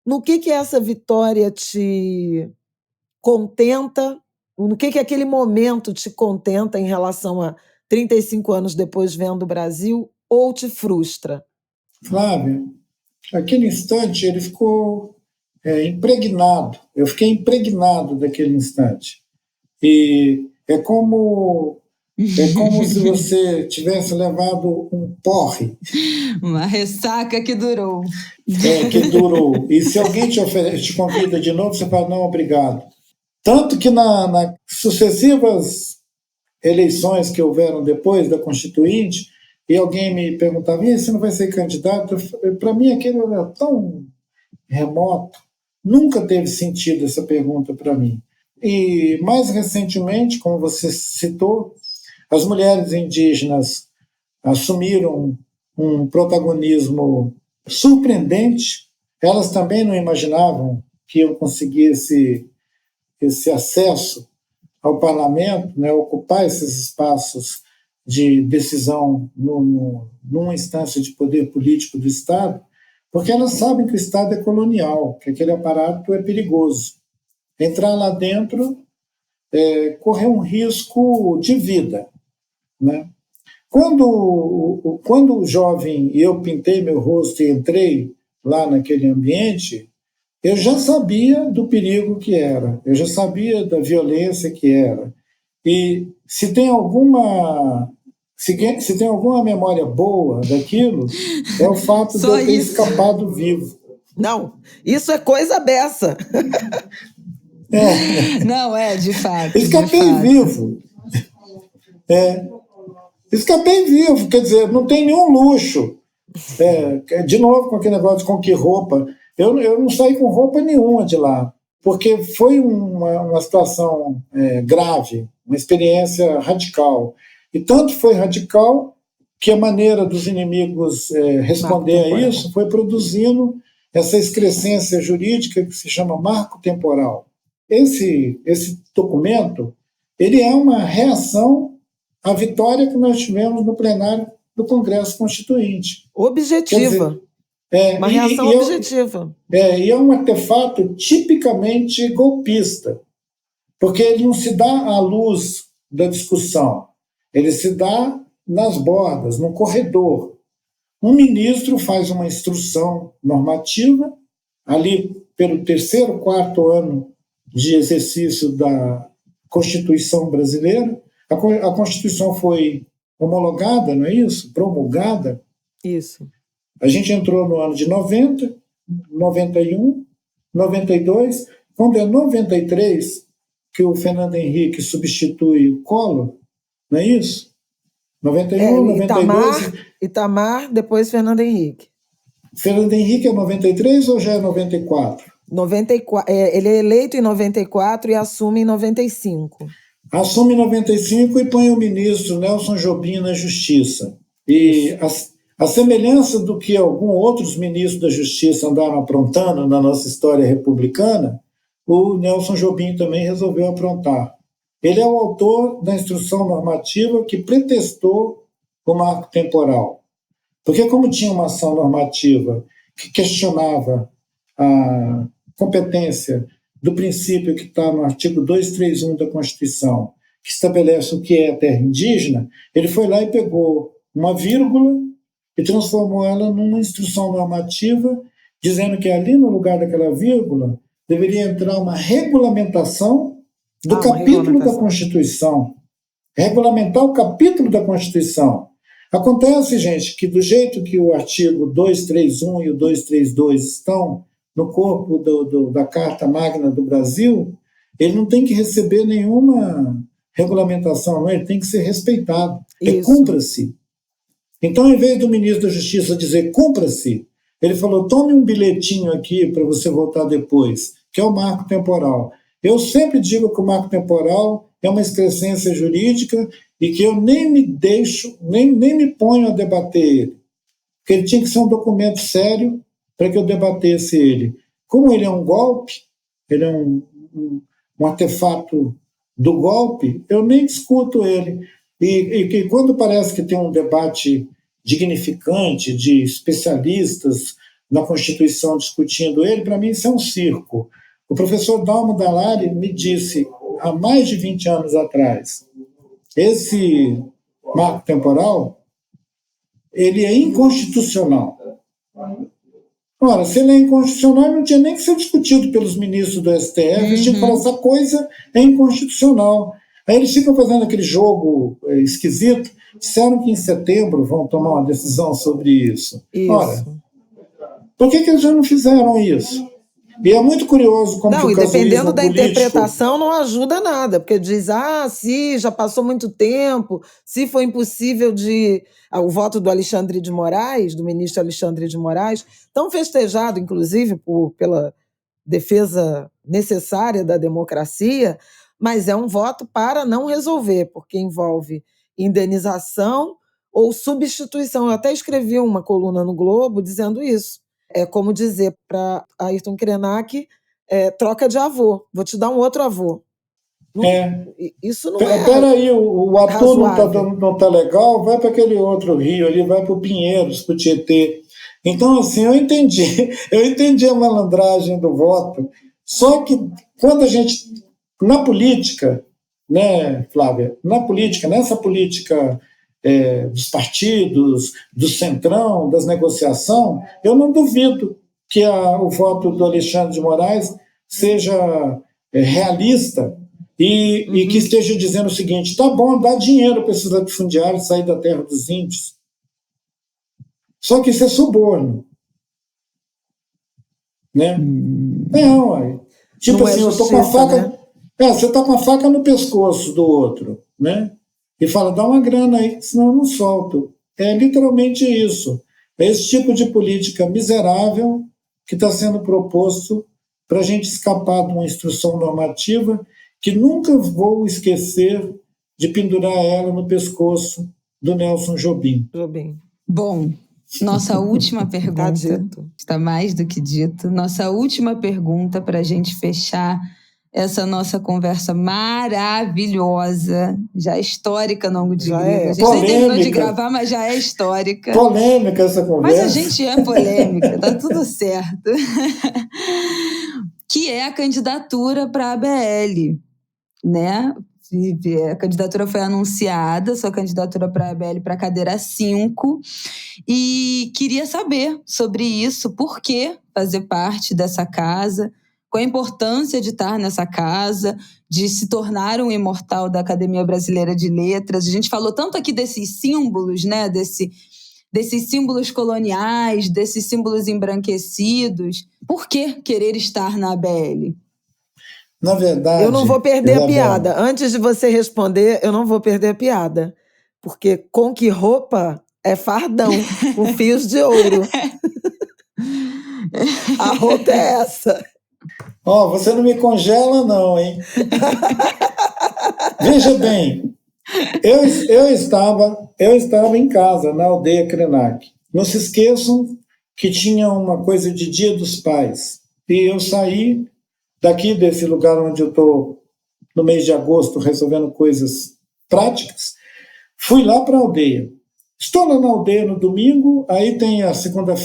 no que essa vitória te contenta, no que aquele momento te contenta em relação a 35 anos depois vendo o Brasil, ou te frustra? Flávia, aquele instante ele ficou impregnado. Eu fiquei impregnado daquele instante. E é como se você tivesse levado um porre. Uma ressaca que durou. Que durou. E se alguém te convida de novo, você fala, não, obrigado. Tanto que nas sucessivas eleições que houveram depois da Constituinte, e alguém me perguntava, e você não vai ser candidato? Para mim aquilo era tão remoto, nunca teve sentido essa pergunta para mim. E mais recentemente, como você citou, as mulheres indígenas assumiram um protagonismo surpreendente. Elas também não imaginavam que iam conseguir esse acesso ao parlamento, né, ocupar esses espaços de decisão numa instância de poder político do Estado, porque elas sabem que o Estado é colonial, que aquele aparato é perigoso. Entrar lá dentro correr um risco de vida. Né? Quando o jovem, e eu pintei meu rosto e entrei lá naquele ambiente, eu já sabia do perigo que era, eu já sabia da violência que era. E se tem alguma memória boa daquilo, é o fato de eu ter escapado vivo. Não, isso é coisa beça. Não, de fato. Escapei vivo. Escapei vivo, quer dizer, não tem nenhum luxo. De novo com aquele negócio com que roupa. Eu não saí com roupa nenhuma de lá, porque foi uma situação grave, uma experiência radical. E tanto foi radical que a maneira dos inimigos responder a isso foi produzindo essa excrescência jurídica que se chama marco temporal. Esse documento ele é uma reação à vitória que nós tivemos no plenário do Congresso Constituinte. Objetiva. Uma reação objetiva. E é um artefato tipicamente golpista, porque ele não se dá à luz da discussão, ele se dá nas bordas, no corredor. Um ministro faz uma instrução normativa, ali pelo 3º, 4º ano de exercício da Constituição brasileira. A Constituição foi homologada, não é isso? Promulgada. Isso. A gente entrou no ano de 90, 91, 92. Quando é 93 que o Fernando Henrique substitui o Collor, não é isso? 91, 92... Itamar, depois Fernando Henrique. Fernando Henrique é 93 ou já é 94? 94, ele é eleito em 94 e assume em 95. Assume em 95 e põe o ministro Nelson Jobim na Justiça. E a semelhança do que alguns outros ministros da Justiça andaram aprontando na nossa história republicana, o Nelson Jobim também resolveu aprontar. Ele é o autor da instrução normativa que pretextou o marco temporal. Porque como tinha uma ação normativa que questionava a competência do princípio que está no artigo 231 da Constituição, que estabelece o que é terra indígena, ele foi lá e pegou uma vírgula e transformou ela numa instrução normativa, dizendo que ali no lugar daquela vírgula deveria entrar uma regulamentação do capítulo da Constituição. Regulamentar o capítulo da Constituição. Acontece, gente, que do jeito que o artigo 231 e o 232 estão no corpo da Carta Magna do Brasil, ele não tem que receber nenhuma regulamentação, não, ele tem que ser respeitado. Cumpra-se. Então, em vez do ministro da Justiça dizer cumpra-se, ele falou, tome um bilhetinho aqui para você voltar depois, que é o marco temporal. Eu sempre digo que o marco temporal é uma excrescência jurídica e que eu nem me deixo, nem me ponho a debater ele. Porque ele tinha que ser um documento sério para que eu debatesse ele. Como ele é um golpe, ele é um artefato do golpe, eu nem discuto ele. E quando parece que tem um debate dignificante de especialistas na Constituição discutindo ele, para mim isso é um circo. O professor Dalmo Dallari me disse, há mais de 20 anos atrás, esse marco temporal, ele é inconstitucional. Ora, se ele é inconstitucional, não tinha nem que ser discutido pelos ministros do STF, eles tinham que falar, essa coisa é inconstitucional. Aí eles ficam fazendo aquele jogo esquisito, disseram que em setembro vão tomar uma decisão sobre isso. Ora, por que eles já não fizeram isso? E é muito curioso como não, que o e dependendo da político... interpretação não ajuda nada, porque diz, se já passou muito tempo, se foi impossível de... O voto do Alexandre de Moraes, do ministro Alexandre de Moraes, tão festejado, inclusive, pela defesa necessária da democracia, mas é um voto para não resolver, porque envolve indenização ou substituição. Eu até escrevi uma coluna no Globo dizendo isso. É como dizer para Ayrton Krenak, troca de avô, vou te dar um outro avô. Isso não é. Peraí, o ator não tá legal, vai para aquele outro rio ali, vai para o Pinheiros, para o Tietê. Então, assim, eu entendi a malandragem do voto, só que quando a gente, na política, né, Flávia, nessa política dos partidos, do centrão, das negociações, eu não duvido que o voto do Alexandre de Moraes seja realista e que esteja dizendo o seguinte, tá bom, dá dinheiro para esses latifundiários sair da terra dos índios. Só que isso é suborno. Né? Não, tipo não assim, eu tô com a faca... Né? Você tá com a faca no pescoço do outro, né? E fala, dá uma grana aí, senão eu não solto. É literalmente isso. É esse tipo de política miserável que está sendo proposto para a gente escapar de uma instrução normativa que nunca vou esquecer de pendurar ela no pescoço do Nelson Jobim. Bom, nossa última pergunta, está mais do que dito, nossa última pergunta para a gente fechar essa nossa conversa maravilhosa, já histórica no ângulo de grego. A gente nem terminou de gravar, mas já é histórica. Polêmica essa conversa. Mas a gente é polêmica, tá tudo certo. Que é a candidatura para a ABL, né? A candidatura foi anunciada, sua candidatura para a ABL para a cadeira 5, e queria saber sobre isso, por que fazer parte dessa casa, qual a importância de estar nessa casa, de se tornar um imortal da Academia Brasileira de Letras. A gente falou tanto aqui desses símbolos, né? Desses símbolos coloniais, desses símbolos embranquecidos. Por que querer estar na ABL? Na verdade... Eu não vou perder a piada. Antes de você responder, eu não vou perder a piada. Porque com que roupa é fardão, com fios de ouro. A roupa é essa. Você não me congela não, hein? Veja bem, eu estava em casa, na aldeia Krenak. Não se esqueçam que tinha uma coisa de Dia dos Pais. E eu saí daqui desse lugar onde eu estou no mês de agosto resolvendo coisas práticas, fui lá para a aldeia. Estou lá na aldeia no domingo, aí tem a segunda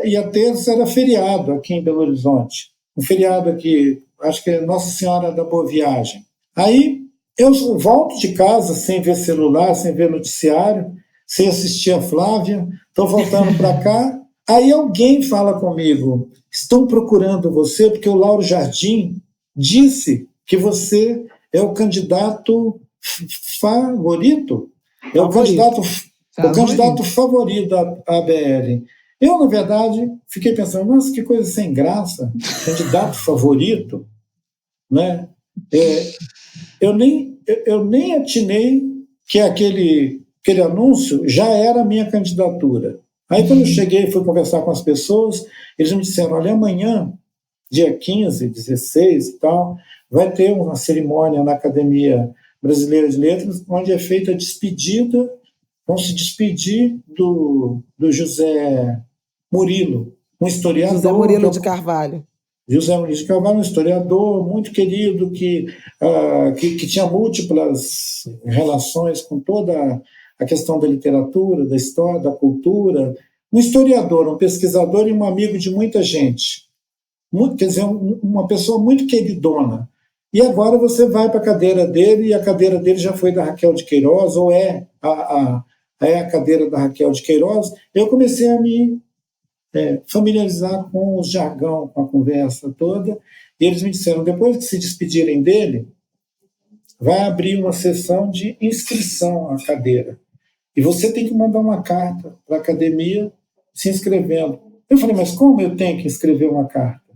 e a terça era feriado aqui em Belo Horizonte. Um feriado aqui, acho que é Nossa Senhora da Boa Viagem. Aí eu volto de casa sem ver celular, sem ver noticiário, sem assistir a Flávia, estou voltando para cá. Aí alguém fala comigo, estão procurando você porque o Lauro Jardim disse que você é o candidato favorito. É o candidato favorito da ABL. Eu, na verdade, fiquei pensando, nossa, que coisa sem graça, candidato favorito, né? Eu nem atinei que aquele anúncio já era a minha candidatura. Aí, quando eu cheguei e fui conversar com as pessoas, eles me disseram, olha, amanhã, dia 15, 16 e tal, vai ter uma cerimônia na Academia Brasileira de Letras, onde é feita a despedida, vão se despedir do José Murilo, um historiador. José Murilo de Carvalho. José Murilo de Carvalho, um historiador muito querido, que tinha múltiplas relações com toda a questão da literatura, da história, da cultura. Um historiador, um pesquisador e um amigo de muita gente. Quer dizer, uma pessoa muito queridona. E agora você vai para a cadeira dele, e a cadeira dele já foi da Raquel de Queiroz, ou é a cadeira da Raquel de Queiroz. Eu comecei a me familiarizar com o jargão, com a conversa toda, e eles me disseram, depois que se despedirem dele, vai abrir uma sessão de inscrição à cadeira. E você tem que mandar uma carta para a academia se inscrevendo. Eu falei, mas como eu tenho que escrever uma carta?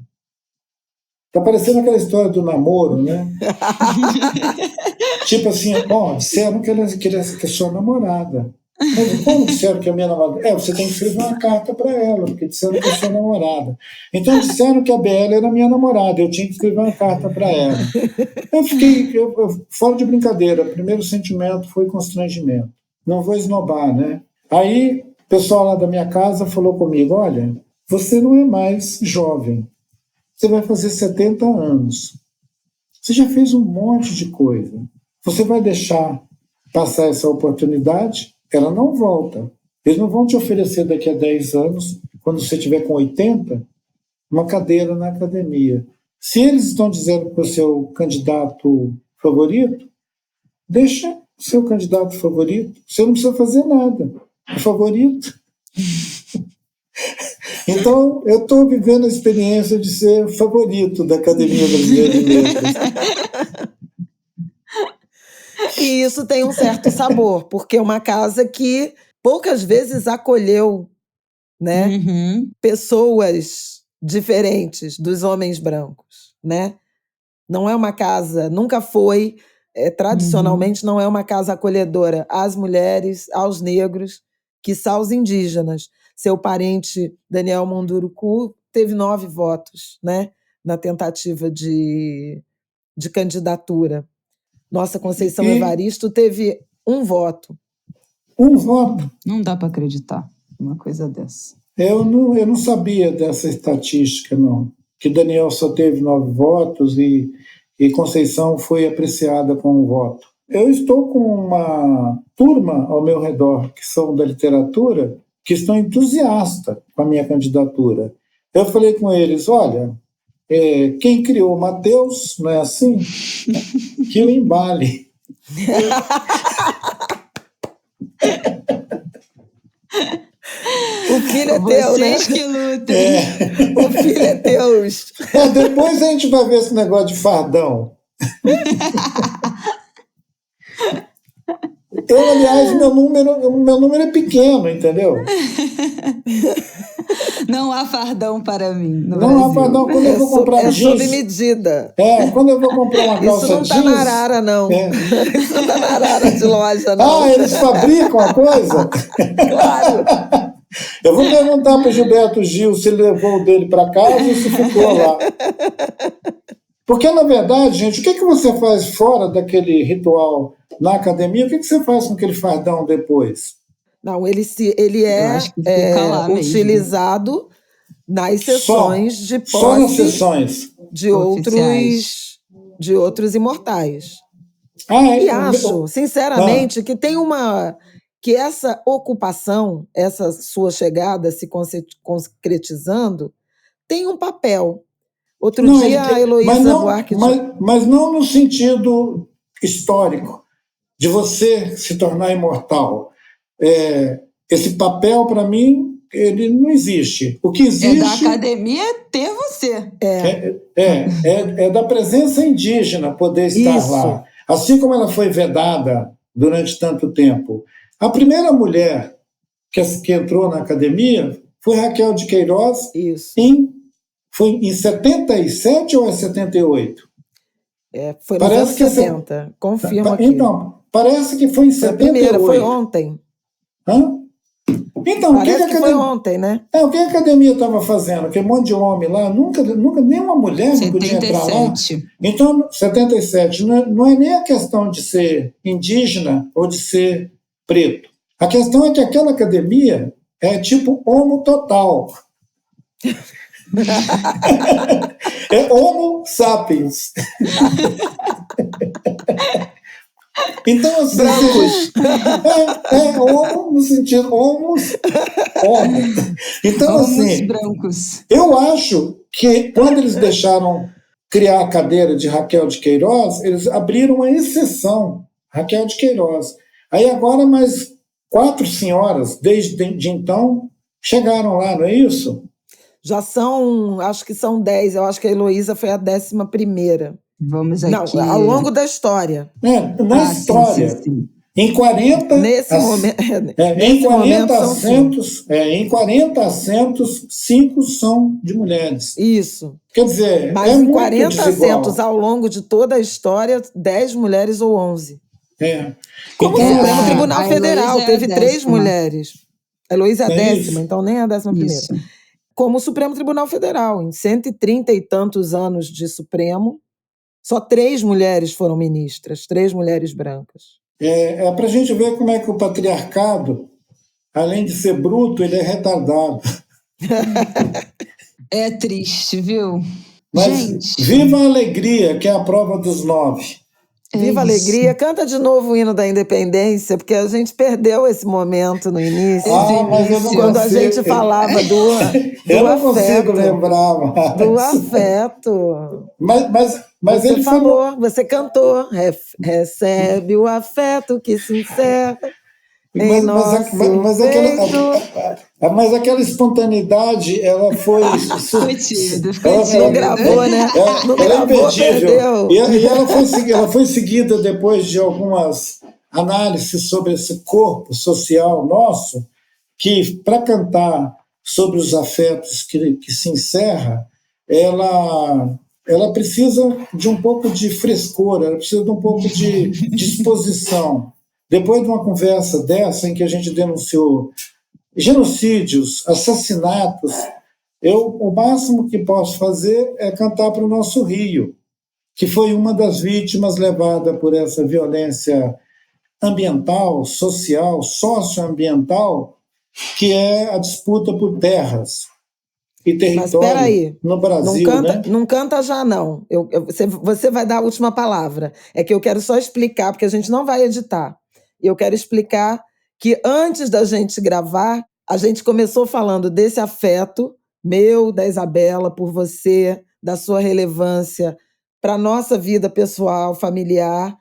Está parecendo aquela história do namoro, né? Tipo assim, disseram que é sua namorada. Mas como disseram que é minha namorada? Você tem que escrever uma carta para ela, porque disseram que é sua namorada. Então disseram que a BL era minha namorada, eu tinha que escrever uma carta para ela. Eu fiquei, fora de brincadeira, o primeiro sentimento foi constrangimento. Não vou esnobar, né? Aí o pessoal lá da minha casa falou comigo, olha, você não é mais jovem. Você vai fazer 70 anos. Você já fez um monte de coisa. Você vai deixar passar essa oportunidade? Ela não volta. Eles não vão te oferecer daqui a 10 anos, quando você estiver com 80, uma cadeira na academia. Se eles estão dizendo que você é o candidato favorito, deixa o seu candidato favorito. Você não precisa fazer nada. É favorito. Então, eu estou vivendo a experiência de ser favorito da Academia Brasileira de Letras. E isso tem um certo sabor, porque é uma casa que poucas vezes acolheu, né, pessoas diferentes dos homens brancos, né? Não é uma casa, nunca foi, tradicionalmente não é uma casa acolhedora às mulheres, aos negros, quiçá aos indígenas. Seu parente, Daniel Munduruku, teve 9 votos, né, na tentativa de candidatura. Nossa Conceição Evaristo teve 1 voto. 1 voto? Não dá para acreditar numa coisa dessa. Eu não sabia dessa estatística, não. Que Daniel só teve 9 votos e Conceição foi apreciada com 1 voto. Eu estou com uma turma ao meu redor, que são da literatura, que estão entusiastas com a minha candidatura. Eu falei com eles, olha, quem criou Mateus, não é assim? Que o embale. O filho é teu, né? Vocês que lutem. O filho é teu. Depois a gente vai ver esse negócio de fardão. Aliás, meu número é pequeno, entendeu? Não há fardão para mim no Não Brasil. há fardão. Quando eu vou comprar jeans... sob medida. Quando eu vou comprar uma calça jeans... Isso não tá na arara, não. Isso não tá na arara de loja, não. Eles fabricam a coisa? Claro. Eu vou perguntar para o Gilberto Gil se ele levou o dele para casa ou se ficou lá. Porque, na verdade, gente, o que você faz fora daquele ritual na academia? O que você faz com aquele fardão depois? Não, ele é utilizado nas sessões de posse. Só nas sessões de outros imortais. E acho, sinceramente, que tem uma que essa ocupação, essa sua chegada se concretizando, tem um papel. Outro dia, a Heloísa Buarque... Mas não no sentido histórico, de você se tornar imortal. Esse papel, para mim, ele não existe. O que existe... da academia ter você. É da presença indígena poder estar lá. Assim como ela foi vedada durante tanto tempo. A primeira mulher que entrou na academia foi Raquel de Queiroz. Isso. Foi em 77 ou é 78? Foi nos anos 70. Confirma aqui. Então, parece que foi em 78. A primeira, foi ontem. Hã? Então, parece que foi ontem, né? O que a academia estava fazendo? Aquele monte de homem lá, nunca nenhuma mulher não podia entrar lá. Então, 77, não é nem a questão de ser indígena ou de ser preto. A questão é que aquela academia é tipo homo total. É homo sapiens. Então, assim, brancos. Homo no sentido homo. Então, assim, brancos. Eu acho que quando eles deixaram criar a cadeira de Raquel de Queiroz, eles abriram uma exceção, Raquel de Queiroz. Aí agora mais 4 senhoras, desde então, chegaram lá, não é isso? Já são, acho que são 10, eu acho que a Heloísa foi a 11ª. Vamos aqui. Não, ao longo da história. Na história. Sim. Em 40... Nesse momento... Em 40 assentos, 5 são de mulheres. Isso. Quer dizer, mas em 40 assentos ao longo de toda a história, 10 mulheres ou 11. Como o Supremo Tribunal Federal teve 3 mulheres. A Heloísa é a 10ª, então nem a 11ª. Como o Supremo Tribunal Federal, em 130 e tantos anos de Supremo, só 3 mulheres foram ministras, 3 mulheres brancas. É para a gente ver como é que o patriarcado, além de ser bruto, ele é retardado. É triste, viu? Mas gente, viva a alegria, que é a prova dos 9. Viva a alegria. Canta de novo o hino da independência, porque a gente perdeu esse momento no início. Mas eu não quando consigo. A gente falava do eu não afeto, consigo lembrar mais. Do afeto. Mas você ele falou, você cantou. Recebe o afeto que se encerra em nosso mas aquela espontaneidade, ela foi... Não gravou, né? Não gravou, perdeu. E ela foi seguida depois de algumas análises sobre esse corpo social nosso, que, para cantar sobre os afetos que se encerra, ela precisa de um pouco de frescor, ela precisa de um pouco de disposição. Depois de uma conversa dessa, em que a gente denunciou genocídios, assassinatos, o máximo que posso fazer é cantar para o nosso Rio, que foi uma das vítimas levada por essa violência ambiental, social, socioambiental, que é a disputa por terras e território no Brasil. Não canta já, não. Você vai dar a última palavra. É que eu quero só explicar, porque a gente não vai editar. E eu quero explicar que antes da gente gravar, a gente começou falando desse afeto meu, da Isabela, por você, da sua relevância para a nossa vida pessoal, familiar,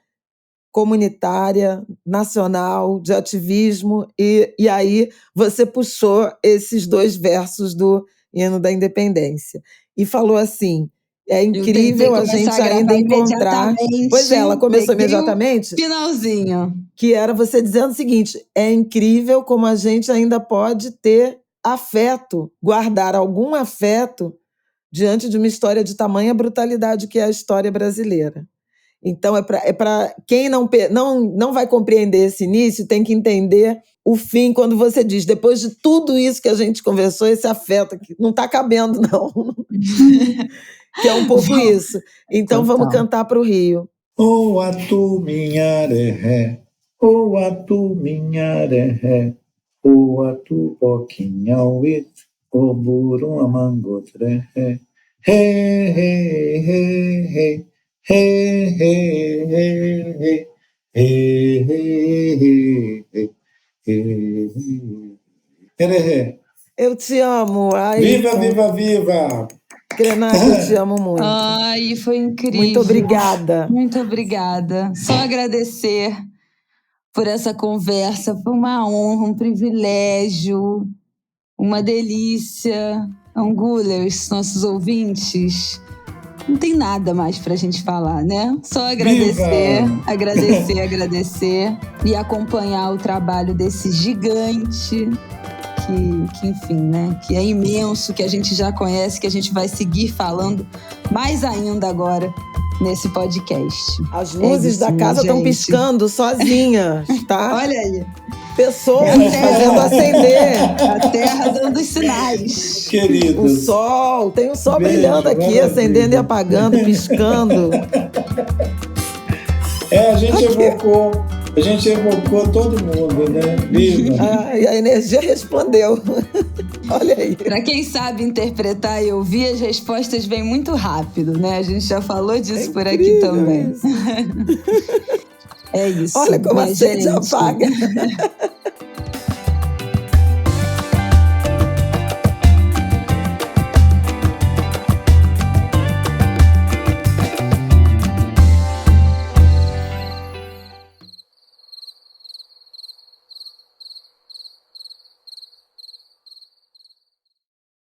comunitária, nacional, de ativismo. E aí você puxou esses 2 versos do hino da independência. E falou assim... É incrível a gente ainda encontrar... Pois é, ela começou imediatamente. Finalzinho. Que era você dizendo o seguinte: é incrível como a gente ainda pode ter afeto, guardar algum afeto diante de uma história de tamanha brutalidade que é a história brasileira. Então, é para quem não vai compreender esse início, tem que entender o fim, quando você diz, depois de tudo isso que a gente conversou, esse afeto aqui não está cabendo, não. Que é um pouco isso. Então, vamos cantar para o Rio. O atu minha ré, o atu minha ré, o atu poquinha uit, o burum amangotre, he, he, he, he, he, he, he, he, he, he, Eu te amo. Ai, viva, viva, viva! Krenak, eu te amo muito. Ai, foi incrível. Muito obrigada. Muito obrigada. Só agradecer por essa conversa. Foi uma honra, um privilégio, uma delícia. Angulers, nossos ouvintes, não tem nada mais pra gente falar, né? Só agradecer, agradecer e acompanhar o trabalho desse gigante que, enfim, né? Que é imenso, que a gente já conhece, que a gente vai seguir falando mais ainda agora nesse podcast. As luzes da casa estão piscando sozinhas, tá? Olha aí. Pessoas fazendo acender. A terra dando os sinais. Queridos. O sol, tem o sol brilhando aqui, acendendo e apagando, piscando. A gente evocou todo mundo, né? Viva! E a energia respondeu. Olha aí. Para quem sabe interpretar e ouvir, as respostas vêm muito rápido, né? A gente já falou disso por aqui também. É isso. Olha como acende e apaga.